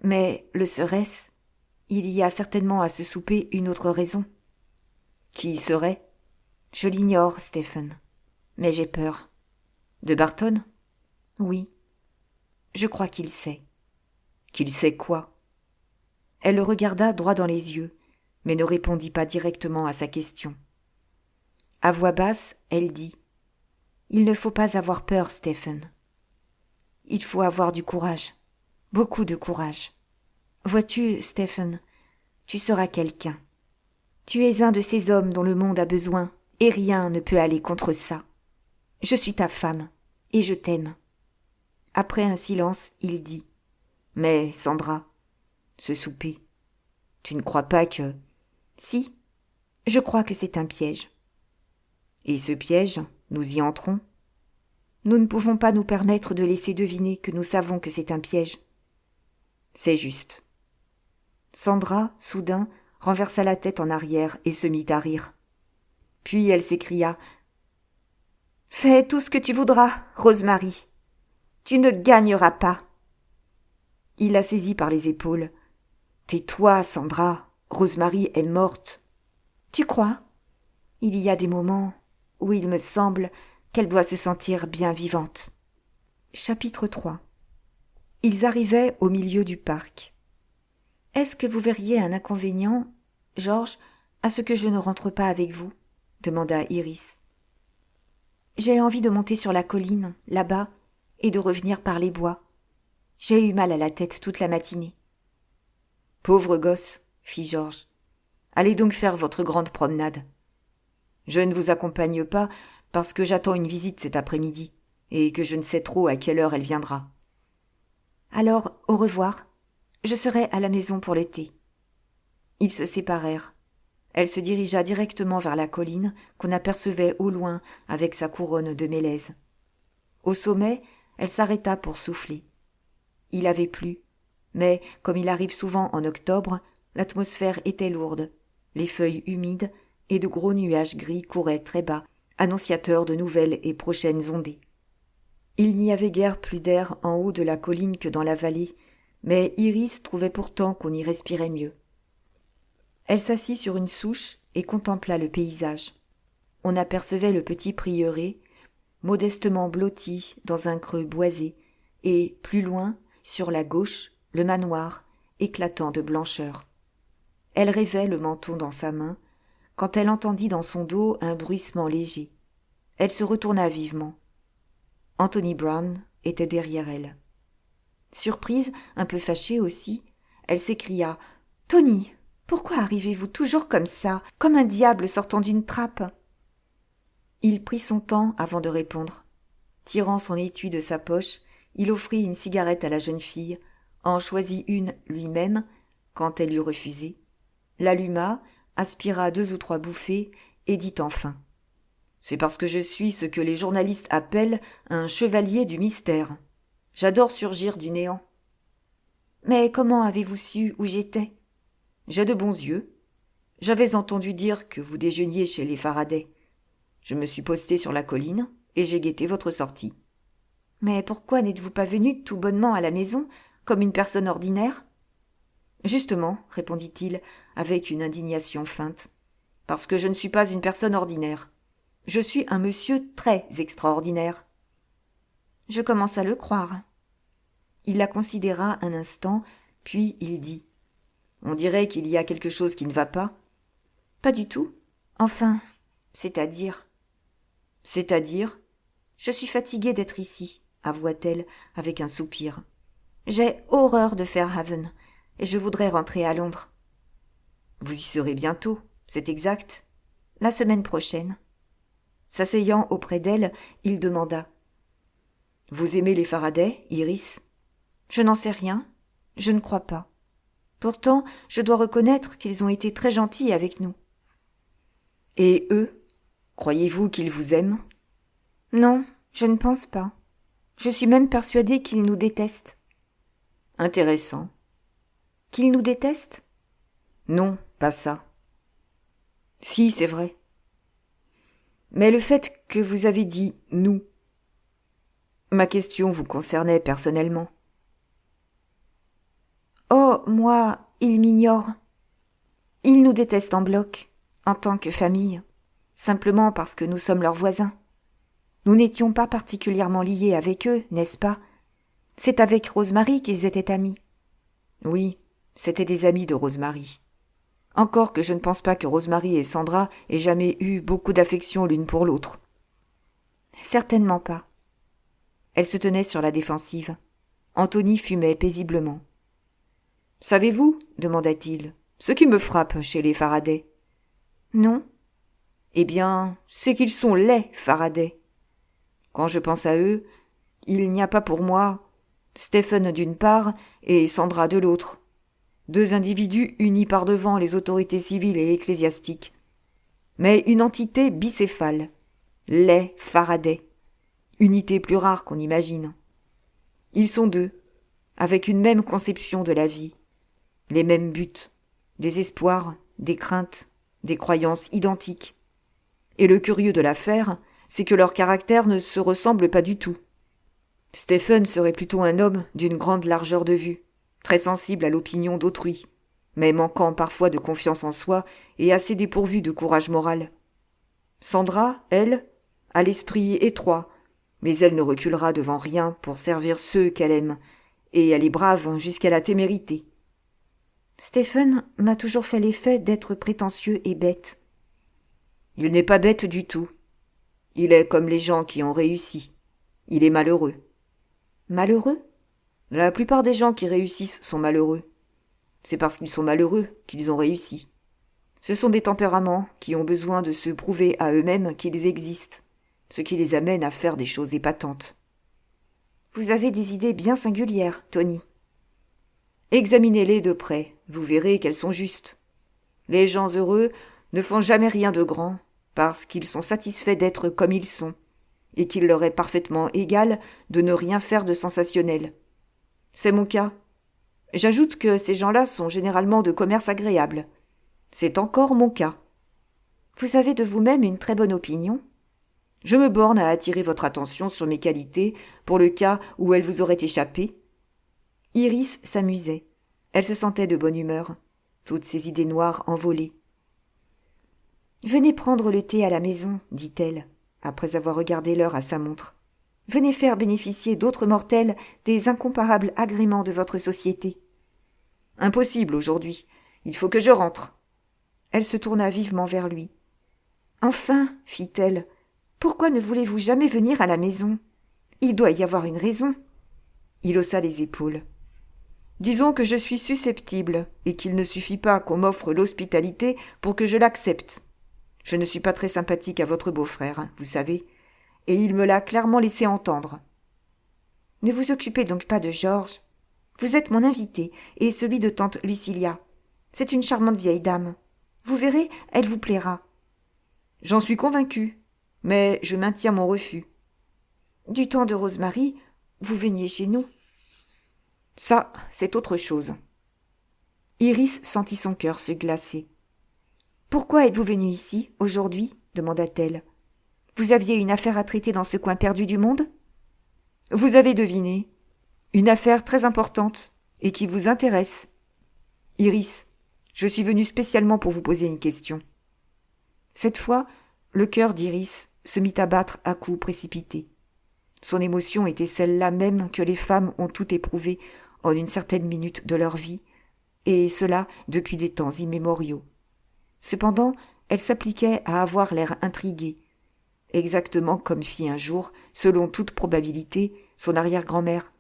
Mais le serait-ce ? Il y a certainement à ce souper une autre raison. » »« Qui serait ? » ?»« Je l'ignore, Stephen. Mais j'ai peur. »« De Barton ? » ?»« Oui. Je crois qu'il sait. »« Qu'il sait quoi ? » Elle le regarda droit dans les yeux, mais ne répondit pas directement à sa question. À voix basse, elle dit « Il ne faut pas avoir peur, Stephen. Il faut avoir du courage, beaucoup de courage. Vois-tu, Stephen, tu seras quelqu'un. Tu es un de ces hommes dont le monde a besoin, et rien ne peut aller contre ça. Je suis ta femme, et je t'aime. » Après un silence, il dit « Mais, Sandra, ce souper, tu ne crois pas que… » ?»« Si, je crois que c'est un piège. » »« Et ce piège, nous y entrons ? » ?»« Nous ne pouvons pas nous permettre de laisser deviner que nous savons que c'est un piège. » »« C'est juste. » Sandra, soudain, renversa la tête en arrière et se mit à rire. Puis elle s'écria « Fais tout ce que tu voudras, Rosemary. Tu ne gagneras pas. » Il la saisit par les épaules. « Tais-toi, Sandra, Rosemary est morte. »« Tu crois ? Il y a des moments où il me semble qu'elle doit se sentir bien vivante. » Chapitre 3. Ils arrivaient au milieu du parc. « Est-ce que vous verriez un inconvénient, Georges, à ce que je ne rentre pas avec vous ? » demanda Iris. « J'ai envie de monter sur la colline, là-bas, et de revenir par les bois. J'ai eu mal à la tête toute la matinée. »« Pauvre gosse, fit Georges. Allez donc faire votre grande promenade. Je ne vous accompagne pas parce que j'attends une visite cet après-midi et que je ne sais trop à quelle heure elle viendra. »« Alors, au revoir. Je serai à la maison pour le thé. » Ils se séparèrent. Elle se dirigea directement vers la colline qu'on apercevait au loin avec sa couronne de mélèzes. Au sommet, elle s'arrêta pour souffler. Il avait plu, mais, comme il arrive souvent en octobre, l'atmosphère était lourde, les feuilles humides et de gros nuages gris couraient très bas, annonciateurs de nouvelles et prochaines ondées. Il n'y avait guère plus d'air en haut de la colline que dans la vallée, mais Iris trouvait pourtant qu'on y respirait mieux. Elle s'assit sur une souche et contempla le paysage. On apercevait le petit prieuré, modestement blotti dans un creux boisé, et, plus loin, sur la gauche, le manoir, éclatant de blancheur. Elle rêvait le menton dans sa main, quand elle entendit dans son dos un bruissement léger. Elle se retourna vivement. Anthony Brown était derrière elle. Surprise, un peu fâchée aussi, elle s'écria « Tony, Pourquoi arrivez-vous toujours comme ça, comme un diable sortant d'une trappe ?» Il prit son temps avant de répondre. Tirant son étui de sa poche, il offrit une cigarette à la jeune fille, en choisit une lui-même, quand elle eut refusé, l'alluma, aspira 2 ou 3 bouffées, et dit enfin : « C'est parce que je suis ce que les journalistes appellent un chevalier du mystère. J'adore surgir du néant. »« Mais comment avez-vous su où j'étais ? » ?»« J'ai de bons yeux. J'avais entendu dire que vous déjeuniez chez les Faraday. Je me suis posté sur la colline, et j'ai guetté votre sortie. »« Mais pourquoi n'êtes-vous pas venu tout bonnement à la maison, comme une personne ordinaire ? » ?»« Justement, répondit-il, avec une indignation feinte, parce que je ne suis pas une personne ordinaire. Je suis un monsieur très extraordinaire. » Je commence à le croire. Il la considéra un instant, puis il dit : « On dirait qu'il y a quelque chose qui ne va pas. »« Pas du tout. Enfin, c'est-à-dire. »« C'est-à-dire ? » ?»« Je suis fatiguée d'être ici, avoua-t-elle avec un soupir. J'ai horreur de Fairhaven, et je voudrais rentrer à Londres. »« Vous y serez bientôt, c'est exact ? » ?»« La semaine prochaine. » S'asseyant auprès d'elle, il demanda : « Vous aimez les Faraday, Iris ? » ?»« Je n'en sais rien. Je ne crois pas. Pourtant, je dois reconnaître qu'ils ont été très gentils avec nous. »« Et eux ? Croyez-vous qu'ils vous aiment ? » ?»« Non, je ne pense pas. Je suis même persuadée qu'ils nous détestent. »« Intéressant. »« Qu'ils nous détestent ? » ?»« Non, pas ça. »« Si, c'est vrai. » »« Mais le fait que vous avez dit « nous », ma question vous concernait personnellement. »« Oh, moi, ils m'ignorent. Ils nous détestent en bloc, en tant que famille, simplement parce que nous sommes leurs voisins. Nous n'étions pas particulièrement liés avec eux, n'est-ce pas ? C'est avec Rosemary qu'ils étaient amis. »« Oui, c'étaient des amis de Rosemary. Encore que je ne pense pas que Rosemary et Sandra aient jamais eu beaucoup d'affection l'une pour l'autre. »« Certainement pas. » Elle se tenait sur la défensive. Anthony fumait paisiblement. « Savez-vous, demanda-t-il, ce qui me frappe chez les Faraday ? » ?»« Non. »« Eh bien, c'est qu'ils sont laids, Faraday. Quand je pense à eux, il n'y a pas pour moi Stephen d'une part et Sandra de l'autre. 2 individus unis par devant les autorités civiles et ecclésiastiques. Mais une entité bicéphale. Les Faraday. Unité plus rare qu'on imagine. Ils sont 2, avec une même conception de la vie, les mêmes buts, des espoirs, des craintes, des croyances identiques. Et le curieux de l'affaire, c'est que leurs caractères ne se ressemblent pas du tout. Stephen serait plutôt un homme d'une grande largeur de vue, très sensible à l'opinion d'autrui, mais manquant parfois de confiance en soi et assez dépourvu de courage moral. Sandra, elle, a l'esprit étroit, mais elle ne reculera devant rien pour servir ceux qu'elle aime, et elle est brave jusqu'à la témérité. Stephen m'a toujours fait l'effet d'être prétentieux et bête. Il n'est pas bête du tout. Il est comme les gens qui ont réussi. Il est malheureux. Malheureux ? La plupart des gens qui réussissent sont malheureux. C'est parce qu'ils sont malheureux qu'ils ont réussi. Ce sont des tempéraments qui ont besoin de se prouver à eux-mêmes qu'ils existent, ce qui les amène à faire des choses épatantes. Vous avez des idées bien singulières, Tony. Examinez-les de près, vous verrez qu'elles sont justes. Les gens heureux ne font jamais rien de grand, parce qu'ils sont satisfaits d'être comme ils sont, et qu'il leur est parfaitement égal de ne rien faire de sensationnel. C'est mon cas. J'ajoute que ces gens-là sont généralement de commerce agréable. C'est encore mon cas. Vous avez de vous-même une très bonne opinion. Je me borne à attirer votre attention sur mes qualités pour le cas où elles vous auraient échappé. Iris s'amusait. Elle se sentait de bonne humeur, toutes ses idées noires envolées. « Venez prendre le thé à la maison, dit-elle, après avoir regardé l'heure à sa montre. Venez faire bénéficier d'autres mortels des incomparables agréments de votre société. »« Impossible aujourd'hui. Il faut que je rentre. » Elle se tourna vivement vers lui. « Enfin, fit-elle, pourquoi ne voulez-vous jamais venir à la maison ? Il doit y avoir une raison. » Il haussa les épaules. Disons que je suis susceptible et qu'il ne suffit pas qu'on m'offre l'hospitalité pour que je l'accepte. Je ne suis pas très sympathique à votre beau-frère, hein, vous savez, et il me l'a clairement laissé entendre. Ne vous occupez donc pas de Georges. Vous êtes mon invité et celui de tante Lucilia. C'est une charmante vieille dame. Vous verrez, elle vous plaira. J'en suis convaincu, mais je maintiens mon refus. Du temps de Rosemary, vous veniez chez nous. Ça, c'est autre chose. Iris sentit son cœur se glacer. Pourquoi êtes-vous venu ici, aujourd'hui demanda-t-elle. Vous aviez une affaire à traiter dans ce coin perdu du monde? Vous avez deviné. Une affaire très importante et qui vous intéresse. Iris, je suis venu spécialement pour vous poser une question. Cette fois, le cœur d'Iris se mit à battre à coups précipités. Son émotion était celle-là même que les femmes ont toutes éprouvée en une certaine minute de leur vie, et cela depuis des temps immémoriaux. Cependant, elle s'appliquait à avoir l'air intriguée, exactement comme fit un jour, selon toute probabilité, son arrière-grand-mère,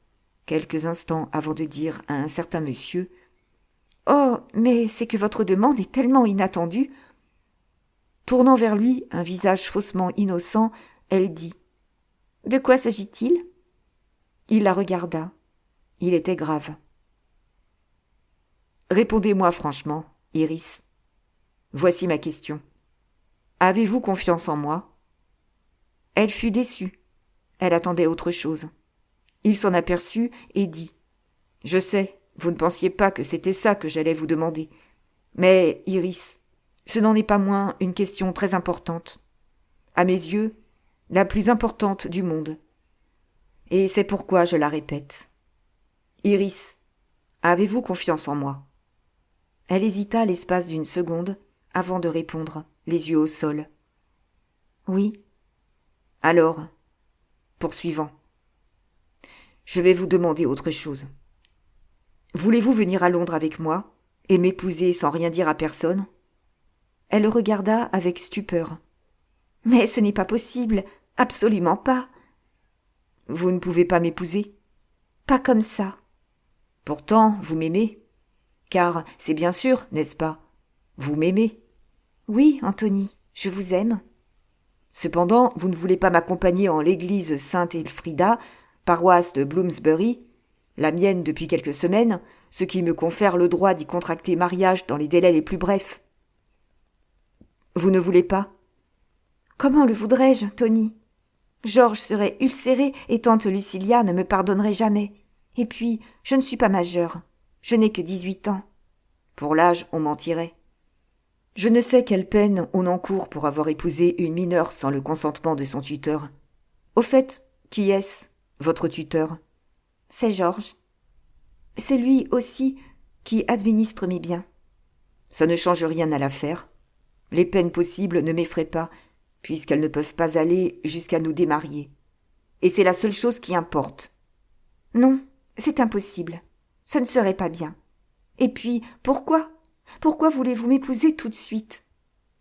quelques instants avant de dire à un certain monsieur « Oh, mais c'est que votre demande est tellement inattendue !» Tournant vers lui un visage faussement innocent, elle dit « De quoi s'agit-il » Il la regarda. Il était grave. « Répondez-moi franchement, Iris. Voici ma question. Avez-vous confiance en moi ?» Elle fut déçue. Elle attendait autre chose. Il s'en aperçut et dit « Je sais, vous ne pensiez pas que c'était ça que j'allais vous demander. Mais, Iris, ce n'en est pas moins une question très importante. À mes yeux, la plus importante du monde. Et c'est pourquoi je la répète. Iris, avez-vous confiance en moi ?» Elle hésita l'espace d'une seconde avant de répondre, les yeux au sol. « Oui. » Alors, poursuivant. Je vais vous demander autre chose. Voulez-vous venir à Londres avec moi et m'épouser sans rien dire à personne ? Elle le regarda avec stupeur. « Mais ce n'est pas possible, absolument pas. » « Vous ne pouvez pas m'épouser ? » ?»« Pas comme ça. » »« Pourtant, vous m'aimez. Car c'est bien sûr, n'est-ce pas ? Vous m'aimez. » »« Oui, Anthony, je vous aime. » »« Cependant, vous ne voulez pas m'accompagner en l'église Sainte-Elfrida, paroisse de Bloomsbury, la mienne depuis quelques semaines, ce qui me confère le droit d'y contracter mariage dans les délais les plus brefs. » »« Vous ne voulez pas ? » ?»« Comment le voudrais-je, Tony ? Georges serait ulcéré et tante Lucilia ne me pardonnerait jamais. Et puis, je ne suis pas majeure. Je n'ai que 18 ans. » »« Pour l'âge, on mentirait. Je ne sais quelle peine on encourt pour avoir épousé une mineure sans le consentement de son tuteur. Au fait, qui est-ce, votre tuteur ? » ?»« C'est Georges. C'est lui aussi qui administre mes biens. » »« Ça ne change rien à l'affaire. Les peines possibles ne m'effraient pas, puisqu'elles ne peuvent pas aller jusqu'à nous démarier. Et c'est la seule chose qui importe. »« Non, c'est impossible. Ce ne serait pas bien. Et puis, pourquoi ? Pourquoi voulez-vous m'épouser tout de suite ? » ?»«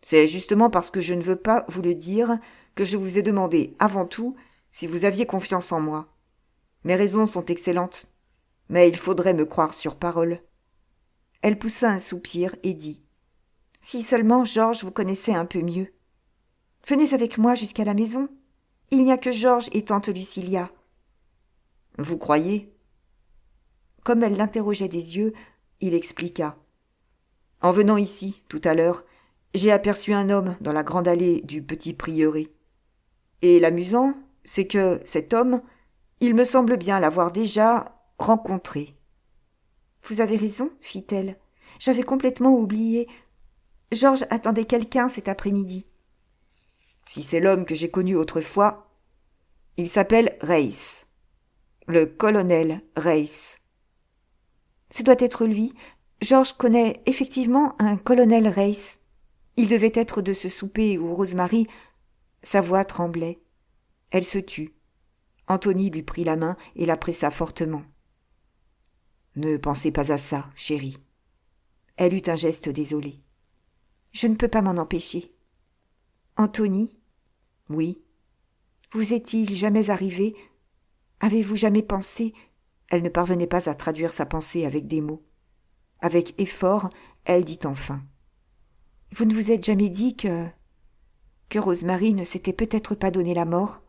C'est justement parce que je ne veux pas vous le dire que je vous ai demandé, avant tout, si vous aviez confiance en moi. Mes raisons sont excellentes, mais il faudrait me croire sur parole. » Elle poussa un soupir et dit « Si seulement Georges vous connaissait un peu mieux. Venez avec moi jusqu'à la maison. Il n'y a que Georges et tante Lucilia. » »« Vous croyez ? » Comme elle l'interrogeait des yeux, il expliqua. « En venant ici, tout à l'heure, j'ai aperçu un homme dans la grande allée du petit prieuré. Et l'amusant, c'est que cet homme, il me semble bien l'avoir déjà rencontré. »« Vous avez raison, fit-elle. J'avais complètement oublié. Georges attendait quelqu'un cet après-midi. »« Si c'est l'homme que j'ai connu autrefois, il s'appelle Race. Le colonel Race. »« Ce doit être lui. Georges connaît effectivement un colonel Race. Il devait être de ce souper où Rosemary... » Sa voix tremblait. Elle se tut. Anthony lui prit la main et la pressa fortement. « Ne pensez pas à ça, chérie. » Elle eut un geste désolé. « Je ne peux pas m'en empêcher. »« Anthony ?»« Oui. » « Vous est-il jamais arrivé, avez-vous jamais pensé Elle ne parvenait pas à traduire sa pensée avec des mots. Avec effort, elle dit enfin. « Vous ne vous êtes jamais dit que Rosemary ne s'était peut-être pas donné la mort?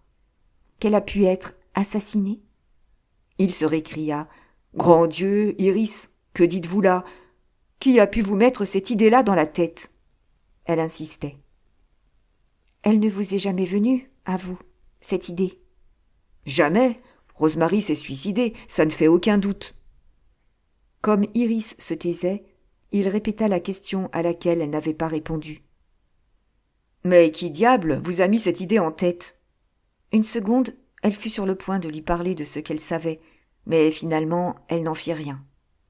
Qu'elle a pu être assassinée ?» Il se récria. « Grand Dieu, Iris, que dites-vous là? Qui a pu vous mettre cette idée-là dans la tête ?» Elle insistait. « Elle ne vous est jamais venue, à vous, cette idée ?»« Jamais. Rosemary s'est suicidée, ça ne fait aucun doute. » Comme Iris se taisait, il répéta la question à laquelle elle n'avait pas répondu. « Mais qui diable vous a mis cette idée en tête ?» Une seconde, elle fut sur le point de lui parler de ce qu'elle savait, mais finalement, elle n'en fit rien.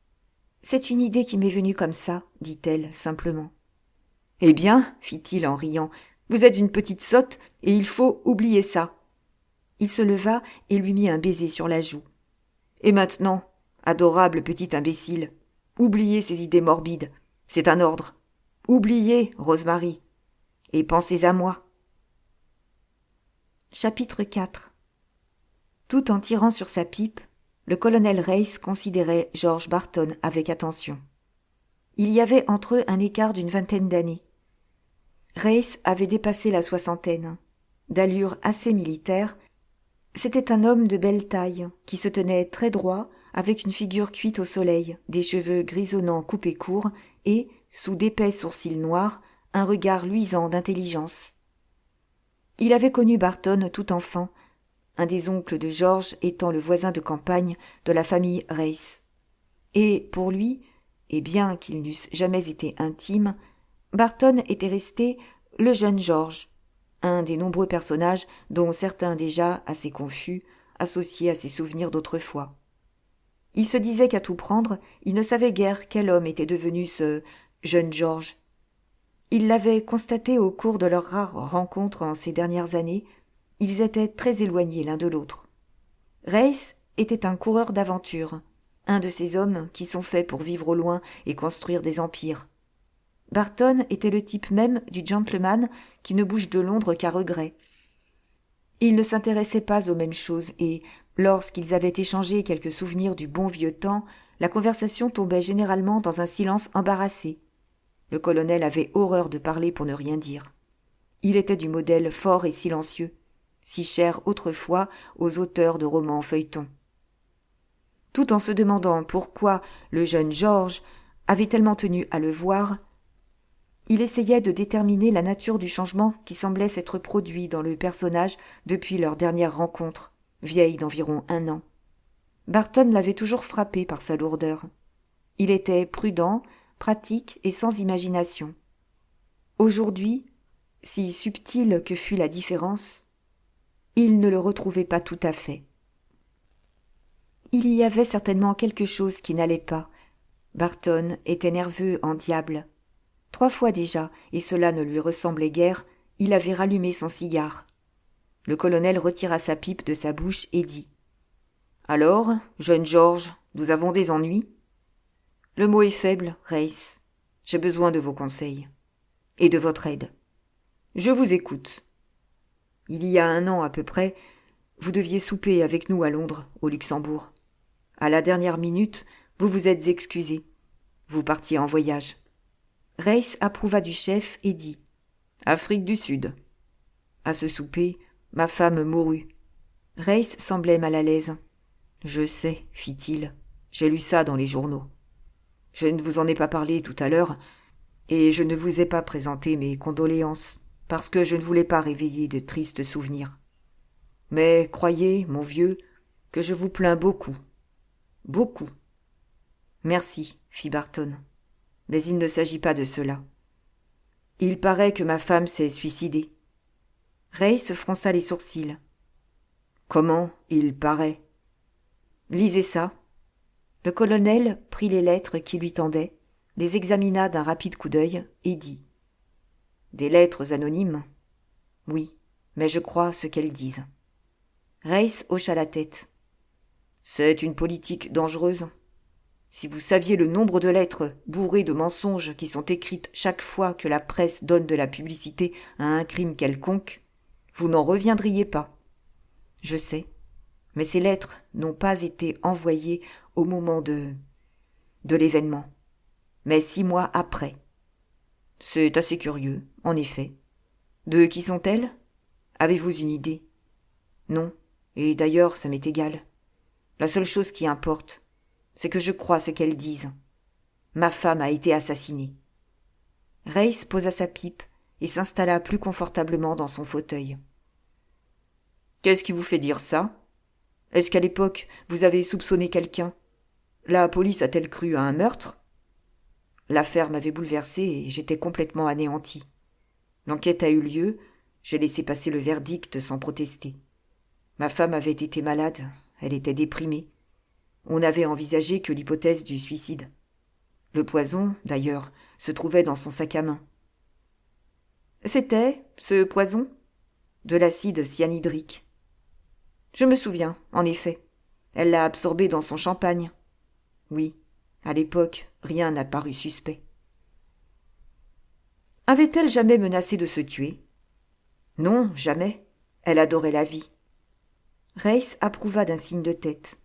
« C'est une idée qui m'est venue comme ça, dit-elle simplement. « Eh bien, fit-il en riant, vous êtes une petite sotte et il faut oublier ça. » Il se leva et lui mit un baiser sur la joue. « Et maintenant, adorable petit imbécile, oubliez ces idées morbides, c'est un ordre. Oubliez, Rosemary, et pensez à moi. » Chapitre 4. Tout en tirant sur sa pipe, le colonel Race considérait George Barton avec attention. Il y avait entre eux un écart d'une 20aine d'années. Race avait dépassé la 60aine. D'allure assez militaire, c'était un homme de belle taille, qui se tenait très droit, avec une figure cuite au soleil, des cheveux grisonnants coupés courts et, sous d'épais sourcils noirs, un regard luisant d'intelligence. Il avait connu Barton tout enfant, un des oncles de George étant le voisin de campagne de la famille Race. Et pour lui, et bien qu'ils n'eussent jamais été intimes, Barton était resté le jeune George, un des nombreux personnages dont certains déjà, assez confus, associés à ses souvenirs d'autrefois. Il se disait qu'à tout prendre, il ne savait guère quel homme était devenu ce jeune George. Il l'avait constaté au cours de leurs rares rencontres en ces dernières années, ils étaient très éloignés l'un de l'autre. Race était un coureur d'aventure, un de ces hommes qui sont faits pour vivre au loin et construire des empires. Barton était le type même du gentleman qui ne bouge de Londres qu'à regret. Ils ne s'intéressaient pas aux mêmes choses et, lorsqu'ils avaient échangé quelques souvenirs du bon vieux temps, la conversation tombait généralement dans un silence embarrassé. Le colonel avait horreur de parler pour ne rien dire. Il était du modèle fort et silencieux, si cher autrefois aux auteurs de romans feuilletons. Tout en se demandant pourquoi le jeune George avait tellement tenu à le voir, il essayait de déterminer la nature du changement qui semblait s'être produit dans le personnage depuis leur dernière rencontre, vieille d'environ 1 an. Barton l'avait toujours frappé par sa lourdeur. Il était prudent, pratique et sans imagination. Aujourd'hui, si subtile que fût la différence, il ne le retrouvait pas tout à fait. Il y avait certainement quelque chose qui n'allait pas. Barton était nerveux en diable. 3 fois déjà, et cela ne lui ressemblait guère, il avait rallumé son cigare. Le colonel retira sa pipe de sa bouche et dit « Alors, jeune George, nous avons des ennuis ?»« Le mot est faible, Race. J'ai besoin de vos conseils. Et de votre aide. Je vous écoute. Il y a 1 an à peu près, vous deviez souper avec nous à Londres, au Luxembourg. À la dernière minute, vous vous êtes excusé. Vous partiez en voyage. » Race approuva du chef et dit « Afrique du Sud. » À ce souper, ma femme mourut. Race semblait mal à l'aise. « Je sais, fit-il, j'ai lu ça dans les journaux. Je ne vous en ai pas parlé tout à l'heure, et je ne vous ai pas présenté mes condoléances, parce que je ne voulais pas réveiller de tristes souvenirs. Mais croyez, mon vieux, que je vous plains beaucoup. Beaucoup. »« Merci, fit Barton. Mais il ne s'agit pas de cela. Il paraît que ma femme s'est suicidée. » Race fronça les sourcils. « Comment il paraît ?»« Lisez ça. » Le colonel prit les lettres qui lui tendaient, les examina d'un rapide coup d'œil et dit « Des lettres anonymes ? Oui, mais je crois ce qu'elles disent. » Race hocha la tête. « C'est une politique dangereuse. Si vous saviez le nombre de lettres bourrées de mensonges qui sont écrites chaque fois que la presse donne de la publicité à un crime quelconque, vous n'en reviendriez pas. Je sais, Mais ces lettres n'ont pas été envoyées au moment de l'événement, mais 6 mois après. C'est assez curieux, en effet. De qui sont-elles? Avez-vous une idée? Non, et d'ailleurs ça m'est égal. La seule chose qui importe, c'est que je crois ce qu'elles disent. Ma femme a été assassinée. Reiss posa sa pipe et s'installa plus confortablement dans son fauteuil. Qu'est-ce qui vous fait dire ça? Est-ce qu'à l'époque, vous avez soupçonné quelqu'un? La police a-t-elle cru à un meurtre? L'affaire m'avait bouleversé et j'étais complètement anéanti. L'enquête a eu lieu, j'ai laissé passer le verdict sans protester. Ma femme avait été malade, elle était déprimée. On n'avait envisagé que l'hypothèse du suicide. Le poison, d'ailleurs, se trouvait dans son sac à main. C'était, ce poison, de l'acide cyanhydrique. Je me souviens, en effet. Elle l'a absorbé dans son champagne. Oui, à l'époque, rien n'a paru suspect. Avait-elle jamais menacé de se tuer? Non, jamais. Elle adorait la vie. Reiss approuva d'un signe de tête.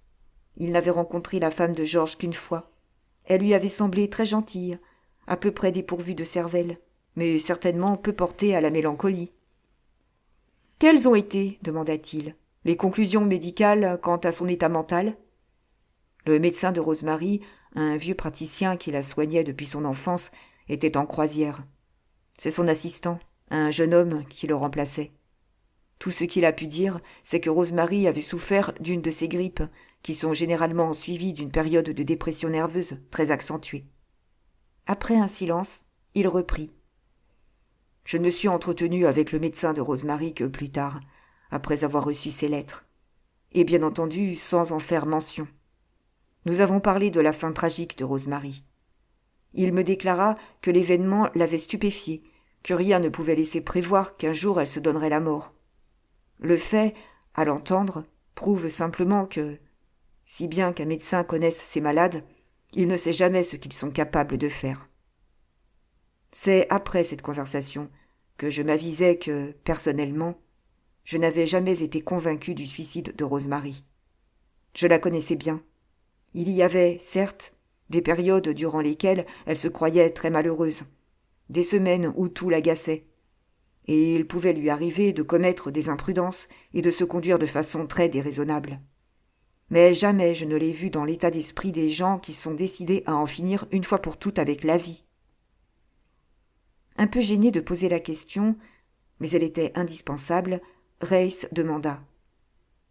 Il n'avait rencontré la femme de Georges qu'une fois. Elle lui avait semblé très gentille, à peu près dépourvue de cervelle, mais certainement peu portée à la mélancolie. « Quelles ont été, demanda-t-il, les conclusions médicales quant à son état mental ?» Le médecin de Rosemary, un vieux praticien qui la soignait depuis son enfance, était en croisière. C'est son assistant, un jeune homme, qui le remplaçait. Tout ce qu'il a pu dire, c'est que Rosemary avait souffert d'une de ces grippes, qui sont généralement suivies d'une période de dépression nerveuse très accentuée. Après un silence, il reprit. Je ne me suis entretenu avec le médecin de Rosemary que plus tard, après avoir reçu ses lettres, et bien entendu sans en faire mention. Nous avons parlé de la fin tragique de Rosemary. Il me déclara que l'événement l'avait stupéfiée, que rien ne pouvait laisser prévoir qu'un jour elle se donnerait la mort. Le fait, à l'entendre, prouve simplement que, si bien qu'un médecin connaisse ses malades, il ne sait jamais ce qu'ils sont capables de faire. C'est après cette conversation que je m'avisai que, personnellement, je n'avais jamais été convaincu du suicide de Rosemary. Je la connaissais bien. Il y avait, certes, des périodes durant lesquelles elle se croyait très malheureuse, des semaines où tout l'agaçait, et il pouvait lui arriver de commettre des imprudences et de se conduire de façon très déraisonnable. Mais jamais je ne l'ai vue dans l'état d'esprit des gens qui sont décidés à en finir une fois pour toutes avec la vie. Un peu gêné de poser la question, mais elle était indispensable, Reiss demanda.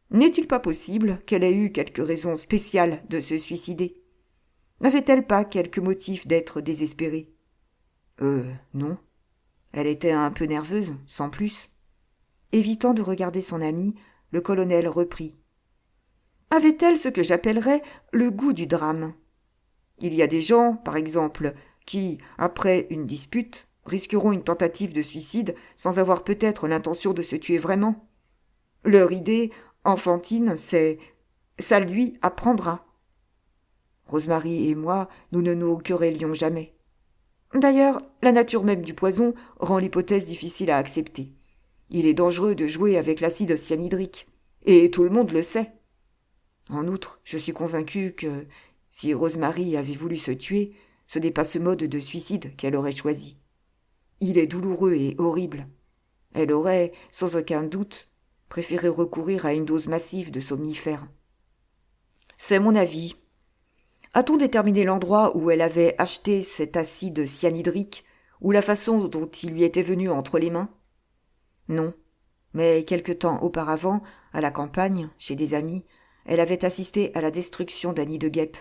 N'est-il pas possible qu'elle ait eu quelque raison spéciale de se suicider? N'avait-elle pas quelque motif d'être désespérée? Non. Elle était un peu nerveuse, sans plus. Évitant de regarder son ami, le colonel reprit. Avait-elle ce que j'appellerais le goût du drame? Il y a des gens, par exemple, qui, après une dispute, risqueront une tentative de suicide sans avoir peut-être l'intention de se tuer vraiment. Leur idée, enfantine, c'est « ça lui apprendra ». Rosemary et moi, nous ne nous querellions jamais. D'ailleurs, la nature même du poison rend l'hypothèse difficile à accepter. Il est dangereux de jouer avec l'acide cyanhydrique, et tout le monde le sait. En outre, je suis convaincu que, si Rosemary avait voulu se tuer, ce n'est pas ce mode de suicide qu'elle aurait choisi. Il est douloureux et horrible. Elle aurait, sans aucun doute, préféré recourir à une dose massive de somnifères. C'est mon avis. A-t-on déterminé l'endroit où elle avait acheté cet acide cyanhydrique, ou la façon dont il lui était venu entre les mains? Non, mais quelque temps auparavant, à la campagne, chez des amis, elle avait assisté à la destruction d'un nid de guêpes.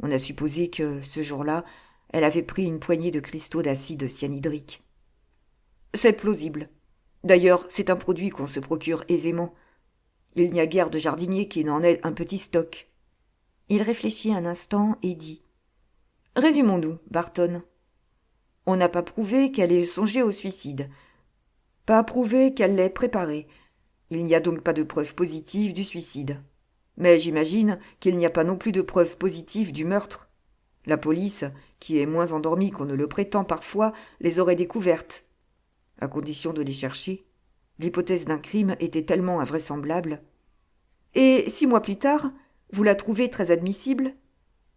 On a supposé que, ce jour-là, elle avait pris une poignée de cristaux d'acide cyanhydrique. C'est plausible. D'ailleurs, c'est un produit qu'on se procure aisément. Il n'y a guère de jardinier qui n'en ait un petit stock. Il réfléchit un instant et dit « Résumons-nous, Barton. On n'a pas prouvé qu'elle ait songé au suicide. Pas prouvé qu'elle l'ait préparé. Il n'y a donc pas de preuve positive du suicide. Mais j'imagine qu'il n'y a pas non plus de preuve positive du meurtre. La police, qui est moins endormie qu'on ne le prétend parfois, les aurait découvertes. À condition de les chercher. L'hypothèse d'un crime était tellement invraisemblable. Et 6 mois plus tard, vous la trouvez très admissible ?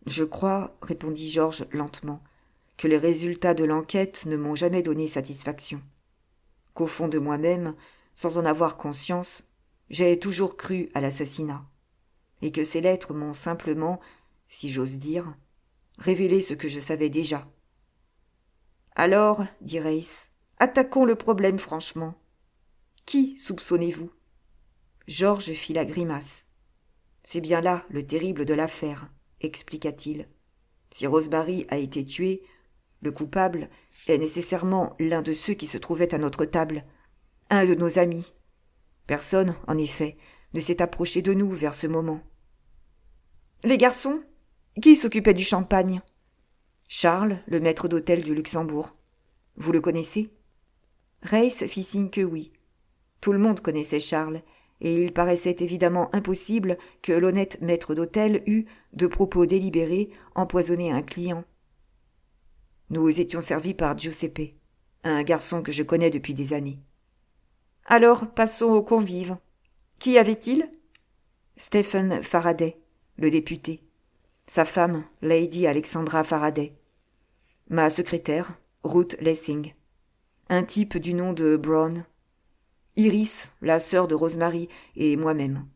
Je crois, répondit Georges lentement, que les résultats de l'enquête ne m'ont jamais donné satisfaction. Qu'au fond de moi-même, sans en avoir conscience, j'ai toujours cru à l'assassinat, et que ces lettres m'ont simplement, si j'ose dire, révélé ce que je savais déjà. Alors, dit Race, attaquons le problème franchement. Qui soupçonnez-vous ? Georges fit la grimace. C'est bien là le terrible de l'affaire, expliqua-t-il. Si Rosemary a été tuée, le coupable est nécessairement l'un de ceux qui se trouvaient à notre table, un de nos amis. Personne, en effet, ne s'est approché de nous vers ce moment. Les garçons ? Qui s'occupait du champagne ? Charles, le maître d'hôtel du Luxembourg. Vous le connaissez ? Race fit signe que oui. Tout le monde connaissait Charles, et il paraissait évidemment impossible que l'honnête maître d'hôtel eût, de propos délibérés, empoisonné un client. Nous étions servis par Giuseppe, un garçon que je connais depuis des années. Alors, passons aux convives. Qui avait-il ? Stephen Faraday, le député. Sa femme, Lady Alexandra Faraday. Ma secrétaire, Ruth Lessing. Un type du nom de Brown. Iris, la sœur de Rosemary, et moi-même.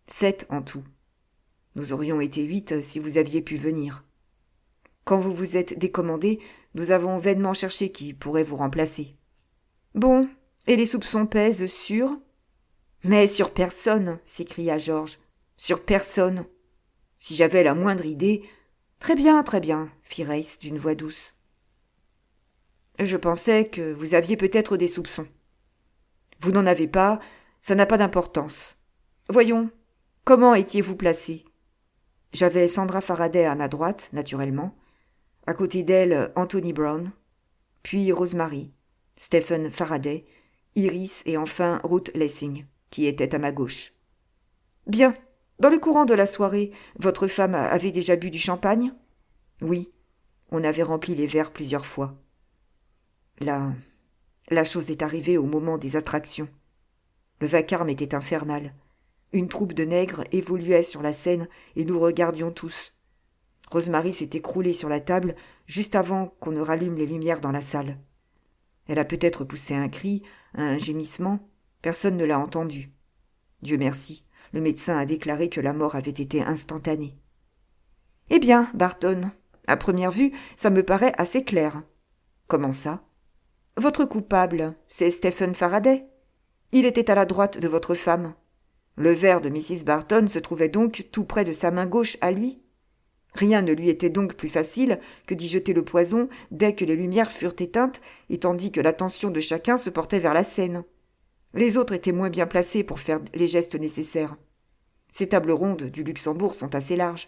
7 en tout. Nous aurions été 8 si vous aviez pu venir. Quand vous vous êtes décommandé, nous avons vainement cherché qui pourrait vous remplacer. Bon, et les soupçons pèsent sur... Mais sur personne, s'écria Georges. Sur personne. Si j'avais la moindre idée... Très bien, fit Race d'une voix douce. Je pensais que vous aviez peut-être des soupçons. Vous n'en avez pas, ça n'a pas d'importance. Voyons, comment étiez-vous placé ? J'avais Sandra Faraday à ma droite, naturellement. À côté d'elle, Anthony Brown. Puis Rosemary, Stephen Faraday, Iris et enfin Ruth Lessing, qui était à ma gauche. Bien. Dans le courant de la soirée, votre femme avait déjà bu du champagne ? Oui. On avait rempli les verres plusieurs fois. La chose est arrivée au moment des attractions. Le vacarme était infernal. Une troupe de nègres évoluait sur la scène et nous regardions tous. Rosemary s'est écroulée sur la table juste avant qu'on ne rallume les lumières dans la salle. Elle a peut-être poussé un cri, un gémissement. Personne ne l'a entendu. Dieu merci, le médecin a déclaré que la mort avait été instantanée. Eh bien, Barton, à première vue, ça me paraît assez clair. Comment ça ? Votre coupable, c'est Stephen Faraday. Il était à la droite de votre femme. Le verre de Mrs. Barton se trouvait donc tout près de sa main gauche à lui. Rien ne lui était donc plus facile que d'y jeter le poison dès que les lumières furent éteintes et tandis que l'attention de chacun se portait vers la scène. Les autres étaient moins bien placés pour faire les gestes nécessaires. Ces tables rondes du Luxembourg sont assez larges.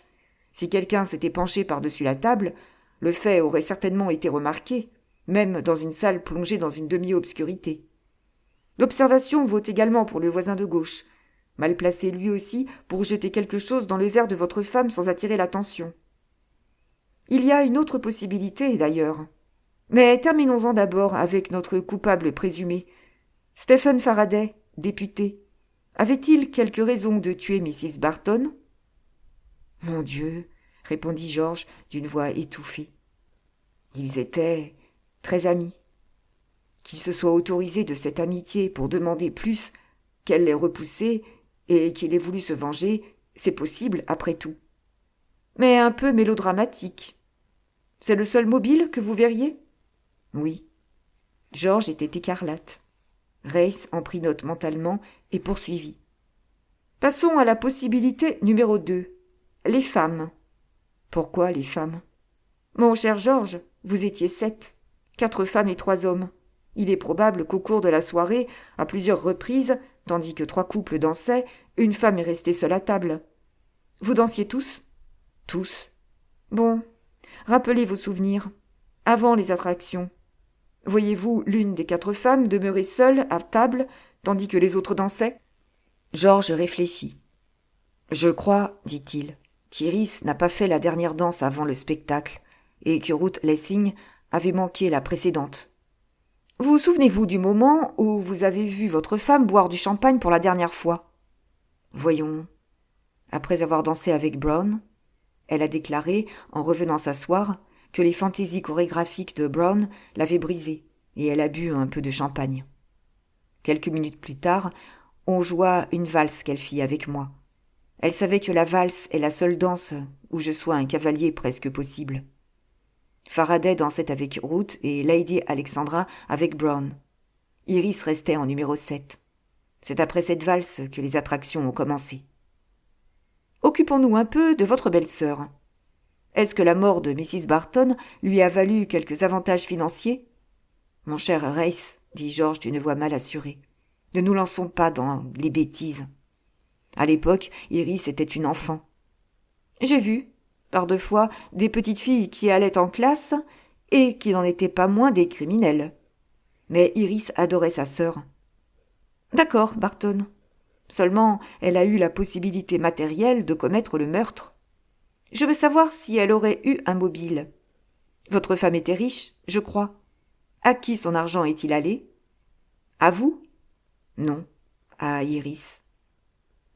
Si quelqu'un s'était penché par-dessus la table, le fait aurait certainement été remarqué, même dans une salle plongée dans une demi-obscurité. L'observation vaut également pour le voisin de gauche, mal placé lui aussi pour jeter quelque chose dans le verre de votre femme sans attirer l'attention. Il y a une autre possibilité, d'ailleurs. Mais terminons-en d'abord avec notre coupable présumé. Stephen Faraday, député. Avait-il quelque raison de tuer Mrs. Barton ? Mon Dieu, répondit Georges d'une voix étouffée. Ils étaient très amis. Qu'il se soit autorisé de cette amitié pour demander plus, qu'elle l'ait repoussé et qu'il ait voulu se venger, c'est possible après tout. Mais un peu mélodramatique. C'est le seul mobile que vous verriez ? Oui. Georges était écarlate. Race en prit note mentalement et poursuivit. Passons à la possibilité numéro 2. Les femmes. Pourquoi les femmes ? Mon cher Georges, vous étiez 7. 4 femmes et 3 hommes. Il est probable qu'au cours de la soirée, à plusieurs reprises, tandis que 3 couples dansaient, une femme est restée seule à table. Vous dansiez tous ? Tous. Bon, rappelez vos souvenirs. Avant les attractions. Voyez-vous l'une des 4 femmes demeurer seule à table, tandis que les autres dansaient ? Georges réfléchit. Je crois, dit-il, qu'Iris n'a pas fait la dernière danse avant le spectacle, et que Ruth Lessing avait manqué la précédente. Vous souvenez-vous du moment où vous avez vu votre femme boire du champagne pour la dernière fois ? Voyons, Après avoir dansé avec Brown, elle a déclaré, en revenant s'asseoir, que les fantaisies chorégraphiques de Brown l'avaient brisée, et elle a bu un peu de champagne. Quelques minutes plus tard, on joua une valse qu'elle fit avec moi. Elle savait que la valse est la seule danse où je sois un cavalier presque possible. Faraday dansait avec Ruth et Lady Alexandra avec Brown. Iris restait en numéro 7. C'est après cette valse que les attractions ont commencé. Occupons-nous un peu de votre belle-sœur. Est-ce que la mort de Mrs. Barton lui a valu quelques avantages financiers ? Mon cher Race, dit George d'une voix mal assurée, ne nous lançons pas dans les bêtises. À l'époque, Iris était une enfant. J'ai vu, par deux fois, des petites filles qui allaient en classe et qui n'en étaient pas moins des criminels. Mais Iris adorait sa sœur. D'accord, Barton. Seulement, elle a eu la possibilité matérielle de commettre le meurtre. Je veux savoir si elle aurait eu un mobile. Votre femme était riche, je crois. À qui son argent est-il allé ? À vous ? Non, à Iris.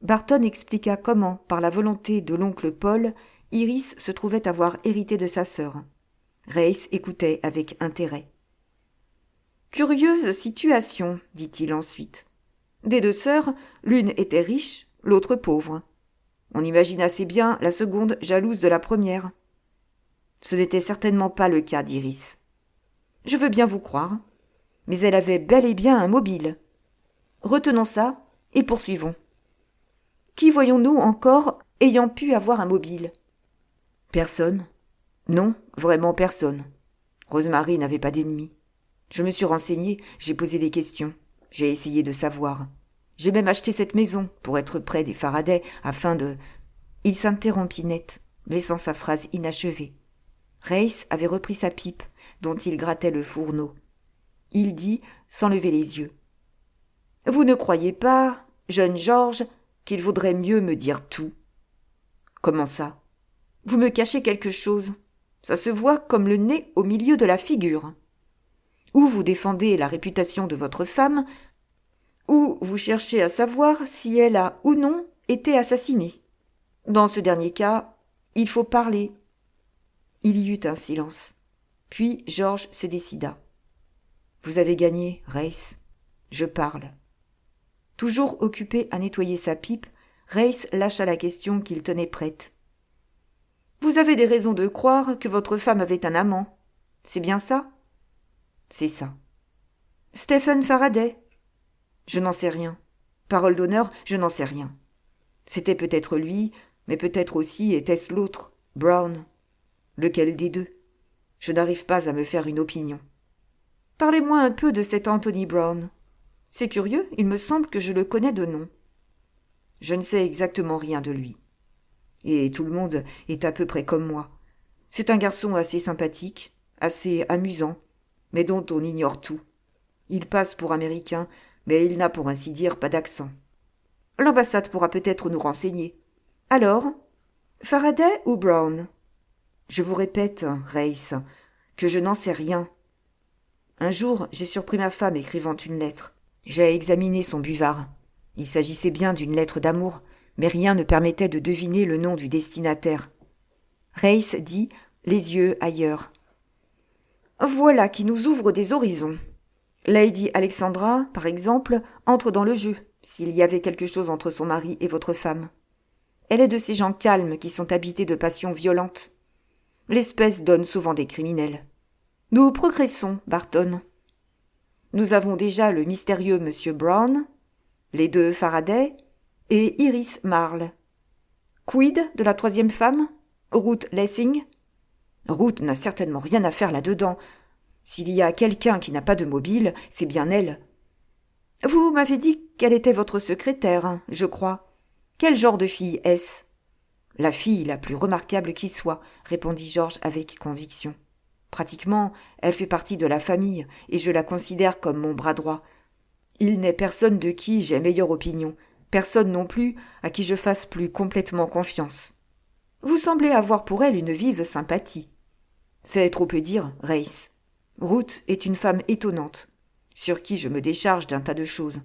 Barton expliqua comment, par la volonté de l'oncle Paul, Iris se trouvait avoir hérité de sa sœur. Race écoutait avec intérêt. Curieuse situation, dit-il ensuite. Des deux sœurs, l'une était riche, l'autre pauvre. On imagine assez bien la seconde jalouse de la première. Ce n'était certainement pas le cas d'Iris. Je veux bien vous croire, mais elle avait bel et bien un mobile. Retenons ça et poursuivons. Qui voyons-nous encore ayant pu avoir un mobile ? Personne. Non, vraiment personne. Rosemary n'avait pas d'ennemis. Je me suis renseignée, j'ai posé des questions, j'ai essayé de savoir. J'ai même acheté cette maison pour être près des Faraday afin de... Il s'interrompit net, laissant sa phrase inachevée. Race avait repris sa pipe, dont il grattait le fourneau. Il dit, sans lever les yeux. « Vous ne croyez pas, jeune George, qu'il vaudrait mieux me dire tout ? » ?»« Comment ça ? Vous me cachez quelque chose. Ça se voit comme le nez au milieu de la figure. Ou vous défendez la réputation de votre femme, ou vous cherchez à savoir si elle a ou non été assassinée. Dans ce dernier cas, il faut parler. » Il y eut un silence. Puis George se décida. « Vous avez gagné, Race. Je parle. » Toujours occupé à nettoyer sa pipe, Race lâcha la question qu'il tenait prête. « Vous avez des raisons de croire que votre femme avait un amant. C'est bien ça ? » ?»« C'est ça. »« Stephen Faraday ? » ?»« Je n'en sais rien. Parole d'honneur, je n'en sais rien. C'était peut-être lui, mais peut-être aussi était-ce l'autre, Brown. Lequel des deux ? Je n'arrive pas à me faire une opinion. Parlez-moi un peu de cet Anthony Brown. C'est curieux, il me semble que je le connais de nom. Je ne sais exactement rien de lui. Et tout le monde est à peu près comme moi. C'est un garçon assez sympathique, assez amusant, mais dont on ignore tout. Il passe pour américain, mais il n'a pour ainsi dire pas d'accent. L'ambassade pourra peut-être nous renseigner. Alors, Faraday ou Brown ? Je vous répète, Race, que je n'en sais rien. Un jour, j'ai surpris ma femme écrivant une lettre. J'ai examiné son buvard. Il s'agissait bien d'une lettre d'amour, mais rien ne permettait de deviner le nom du destinataire. Race dit, les yeux ailleurs. Voilà qui nous ouvre des horizons. Lady Alexandra, par exemple, entre dans le jeu, s'il y avait quelque chose entre son mari et votre femme. Elle est de ces gens calmes qui sont habités de passions violentes. L'espèce donne souvent des criminels. Nous progressons, Barton. Nous avons déjà le mystérieux Monsieur Brown, les deux Faraday et Iris Marle. Quid de la troisième femme, Ruth Lessing ? Ruth n'a certainement rien à faire là-dedans. S'il y a quelqu'un qui n'a pas de mobile, c'est bien elle. Vous m'avez dit qu'elle était votre secrétaire, je crois. Quel genre de fille est-ce ? La fille la plus remarquable qui soit, répondit George avec conviction. Pratiquement, elle fait partie de la famille, et je la considère comme mon bras droit. Il n'est personne de qui j'ai meilleure opinion, personne non plus à qui je fasse plus complètement confiance. Vous semblez avoir pour elle une vive sympathie. C'est trop peu dire, Race. Ruth est une femme étonnante, sur qui je me décharge d'un tas de choses.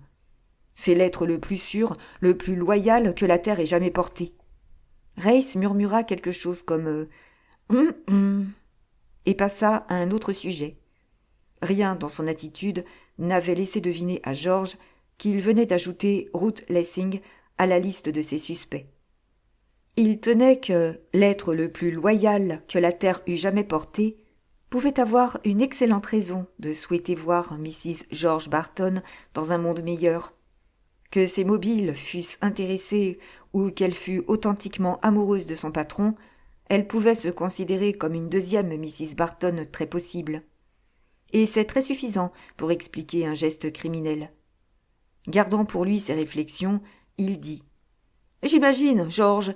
C'est l'être le plus sûr, le plus loyal que la terre ait jamais porté. Race murmura quelque chose comme et passa à un autre sujet. Rien dans son attitude n'avait laissé deviner à George qu'il venait d'ajouter Ruth Lessing à la liste de ses suspects. Il tenait que l'être le plus loyal que la terre eût jamais porté pouvait avoir une excellente raison de souhaiter voir Mrs. George Barton dans un monde meilleur. Que ses mobiles fussent intéressés ou qu'elle fût authentiquement amoureuse de son patron, elle pouvait se considérer comme une deuxième Mrs. Barton très possible. Et c'est très suffisant pour expliquer un geste criminel. Gardant pour lui ses réflexions, il dit « J'imagine, George,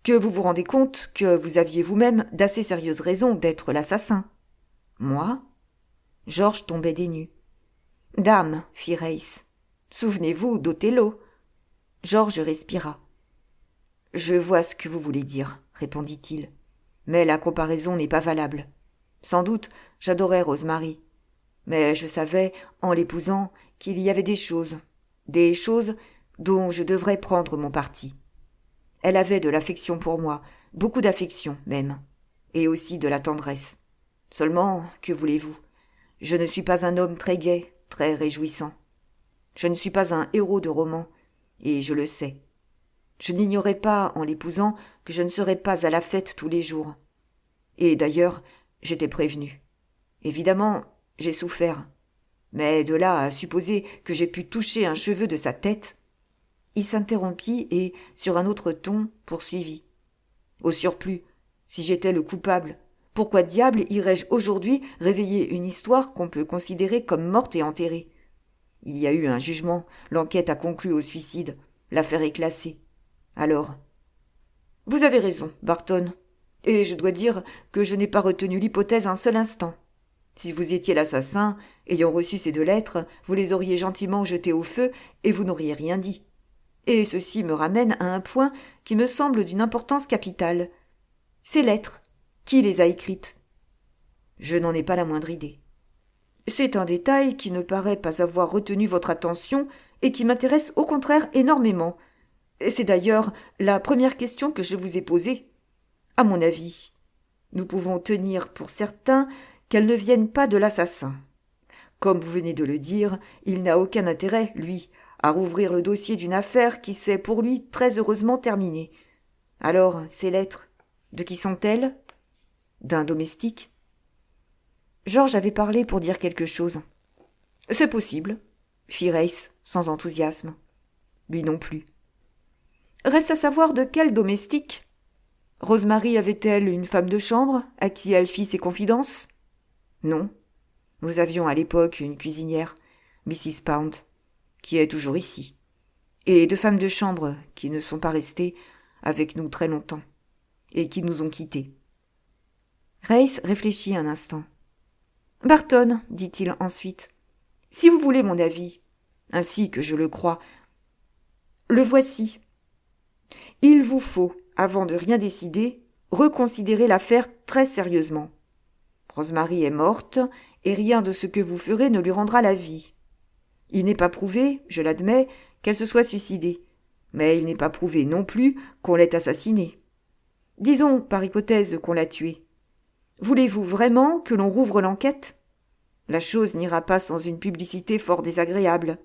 que vous vous rendez compte que vous aviez vous-même d'assez sérieuses raisons d'être l'assassin. » « Moi ?» George tombait des nues. « Dame, fit Race, souvenez-vous d'Othello. » George respira. « Je vois ce que vous voulez dire, » répondit-il. « Mais la comparaison n'est pas valable. Sans doute, j'adorais Rosemary. Mais je savais, en l'épousant, qu'il y avait des choses dont je devrais prendre mon parti. Elle avait de l'affection pour moi, beaucoup d'affection même, et aussi de la tendresse. Seulement, que voulez-vous ? Je ne suis pas un homme très gai, très réjouissant. Je ne suis pas un héros de roman, et je le sais. Je n'ignorais pas, en l'épousant, que je ne serais pas à la fête tous les jours. Et d'ailleurs, j'étais prévenu. Évidemment, j'ai souffert. Mais de là à supposer que j'ai pu toucher un cheveu de sa tête... » Il s'interrompit et, sur un autre ton, poursuivit. « Au surplus, si j'étais le coupable, pourquoi diable irais-je aujourd'hui réveiller une histoire qu'on peut considérer comme morte et enterrée ? Il y a eu un jugement, l'enquête a conclu au suicide, l'affaire est classée. Alors ? Vous avez raison, Barton, et je dois dire que je n'ai pas retenu l'hypothèse un seul instant. Si vous étiez l'assassin, ayant reçu ces 2 lettres, vous les auriez gentiment jetées au feu et vous n'auriez rien dit. Et ceci me ramène à un point qui me semble d'une importance capitale. Ces lettres, qui les a écrites ? Je n'en ai pas la moindre idée. C'est un détail qui ne paraît pas avoir retenu votre attention et qui m'intéresse au contraire énormément. C'est d'ailleurs la première question que je vous ai posée. À mon avis, nous pouvons tenir pour certain qu'elles ne viennent pas de l'assassin. Comme vous venez de le dire, il n'a aucun intérêt, lui, à rouvrir le dossier d'une affaire qui s'est pour lui très heureusement terminée. Alors, ces lettres, de qui sont-elles ? D'un domestique ? George avait parlé pour dire quelque chose. « C'est possible, » fit Race, sans enthousiasme. Lui non plus. Reste à savoir de quel domestique. Rosemary avait-elle une femme de chambre à qui elle fit ses confidences ? Non. Nous avions à l'époque une cuisinière, Mrs. Pound, qui est toujours ici, et 2 femmes de chambre qui ne sont pas restées avec nous très longtemps, et qui nous ont quittés. Race réfléchit un instant. « Barton, dit-il ensuite, si vous voulez mon avis, ainsi que je le crois, le voici. Il vous faut, avant de rien décider, reconsidérer l'affaire très sérieusement. Rosemary est morte, et rien de ce que vous ferez ne lui rendra la vie. Il n'est pas prouvé, je l'admets, qu'elle se soit suicidée, mais il n'est pas prouvé non plus qu'on l'ait assassinée. Disons, par hypothèse, qu'on l'a tuée. Voulez-vous vraiment que l'on rouvre l'enquête ? La chose n'ira pas sans une publicité fort désagréable.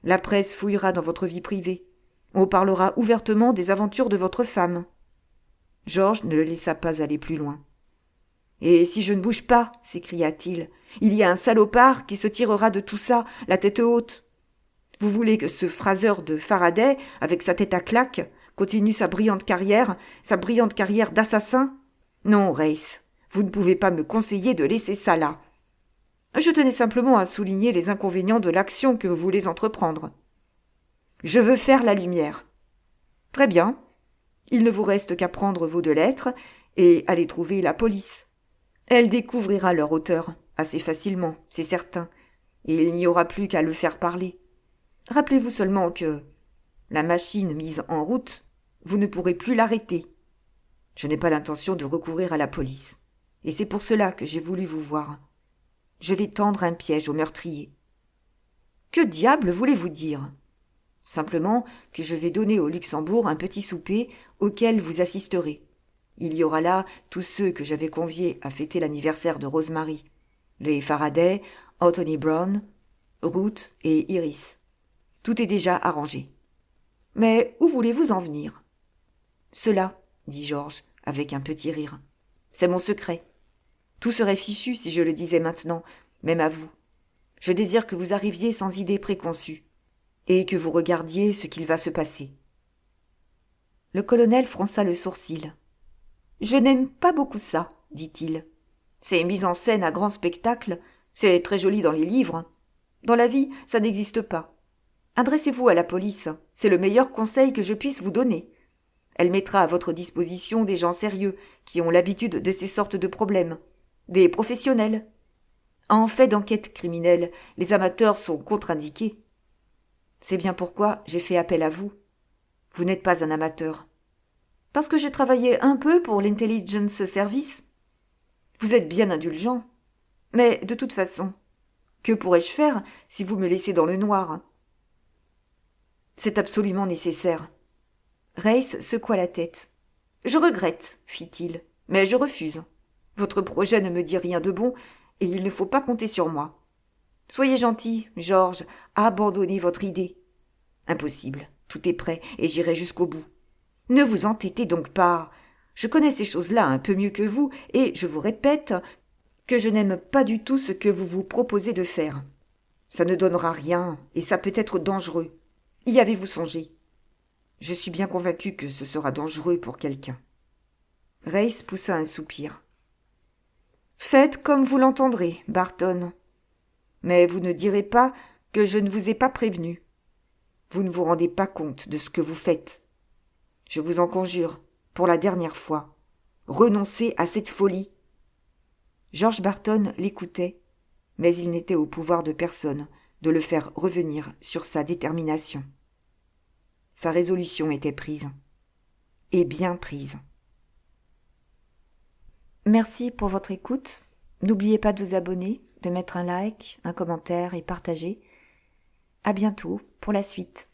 La presse fouillera dans votre vie privée. On parlera ouvertement des aventures de votre femme. » George ne le laissa pas aller plus loin. « Et si je ne bouge pas, s'écria-t-il, il y a un salopard qui se tirera de tout ça, la tête haute. Vous voulez que ce phraseur de Faraday, avec sa tête à claque, continue sa brillante carrière d'assassin ? Non, Race, vous ne pouvez pas me conseiller de laisser ça là. Je tenais simplement à souligner les inconvénients de l'action que vous voulez entreprendre. Je veux faire la lumière. Très bien. Il ne vous reste qu'à prendre vos 2 lettres et aller trouver la police. Elle découvrira leur auteur assez facilement, c'est certain, et il n'y aura plus qu'à le faire parler. Rappelez-vous seulement que la machine mise en route, vous ne pourrez plus l'arrêter. Je n'ai pas l'intention de recourir à la police, et c'est pour cela que j'ai voulu vous voir. Je vais tendre un piège au meurtrier. Que diable voulez-vous dire ? Simplement que je vais donner au Luxembourg un petit souper auquel vous assisterez. Il y aura là tous ceux que j'avais conviés à fêter l'anniversaire de Rosemary. Les Faraday, Anthony Brown, Ruth et Iris. Tout est déjà arrangé. Mais où voulez-vous en venir ? Cela, dit Georges, avec un petit rire. C'est mon secret. Tout serait fichu si je le disais maintenant, même à vous. Je désire que vous arriviez sans idée préconçue, et que vous regardiez ce qu'il va se passer. Le colonel fronça le sourcil. « Je n'aime pas beaucoup ça, dit-il. C'est mise en scène à grand spectacle, c'est très joli dans les livres. Dans la vie, ça n'existe pas. Adressez-vous à la police, c'est le meilleur conseil que je puisse vous donner. Elle mettra à votre disposition des gens sérieux qui ont l'habitude de ces sortes de problèmes, des professionnels. En fait d'enquête criminelle, les amateurs sont contre-indiqués. C'est bien pourquoi j'ai fait appel à vous. Vous n'êtes pas un amateur. Parce que j'ai travaillé un peu pour l'Intelligence Service. Vous êtes bien indulgent. Mais de toute façon, que pourrais-je faire si vous me laissez dans le noir ? C'est absolument nécessaire. Reiss secoua la tête. Je regrette, fit-il, mais je refuse. Votre projet ne me dit rien de bon, et il ne faut pas compter sur moi. Soyez gentil, Georges, abandonnez votre idée. Impossible, tout est prêt, et j'irai jusqu'au bout. Ne vous entêtez donc pas. Je connais ces choses-là un peu mieux que vous, et je vous répète que je n'aime pas du tout ce que vous vous proposez de faire. Ça ne donnera rien, et ça peut être dangereux. Y avez-vous songé ? Je suis bien convaincu que ce sera dangereux pour quelqu'un. Reiss poussa un soupir. Faites comme vous l'entendrez, Barton. Mais vous ne direz pas que je ne vous ai pas prévenu. Vous ne vous rendez pas compte de ce que vous faites. Je vous en conjure, pour la dernière fois, renoncez à cette folie. George Barton l'écoutait, mais il n'était au pouvoir de personne de le faire revenir sur sa détermination. Sa résolution était prise, et bien prise. Merci pour votre écoute. N'oubliez pas de vous abonner, de mettre un like, un commentaire et partager. À bientôt pour la suite.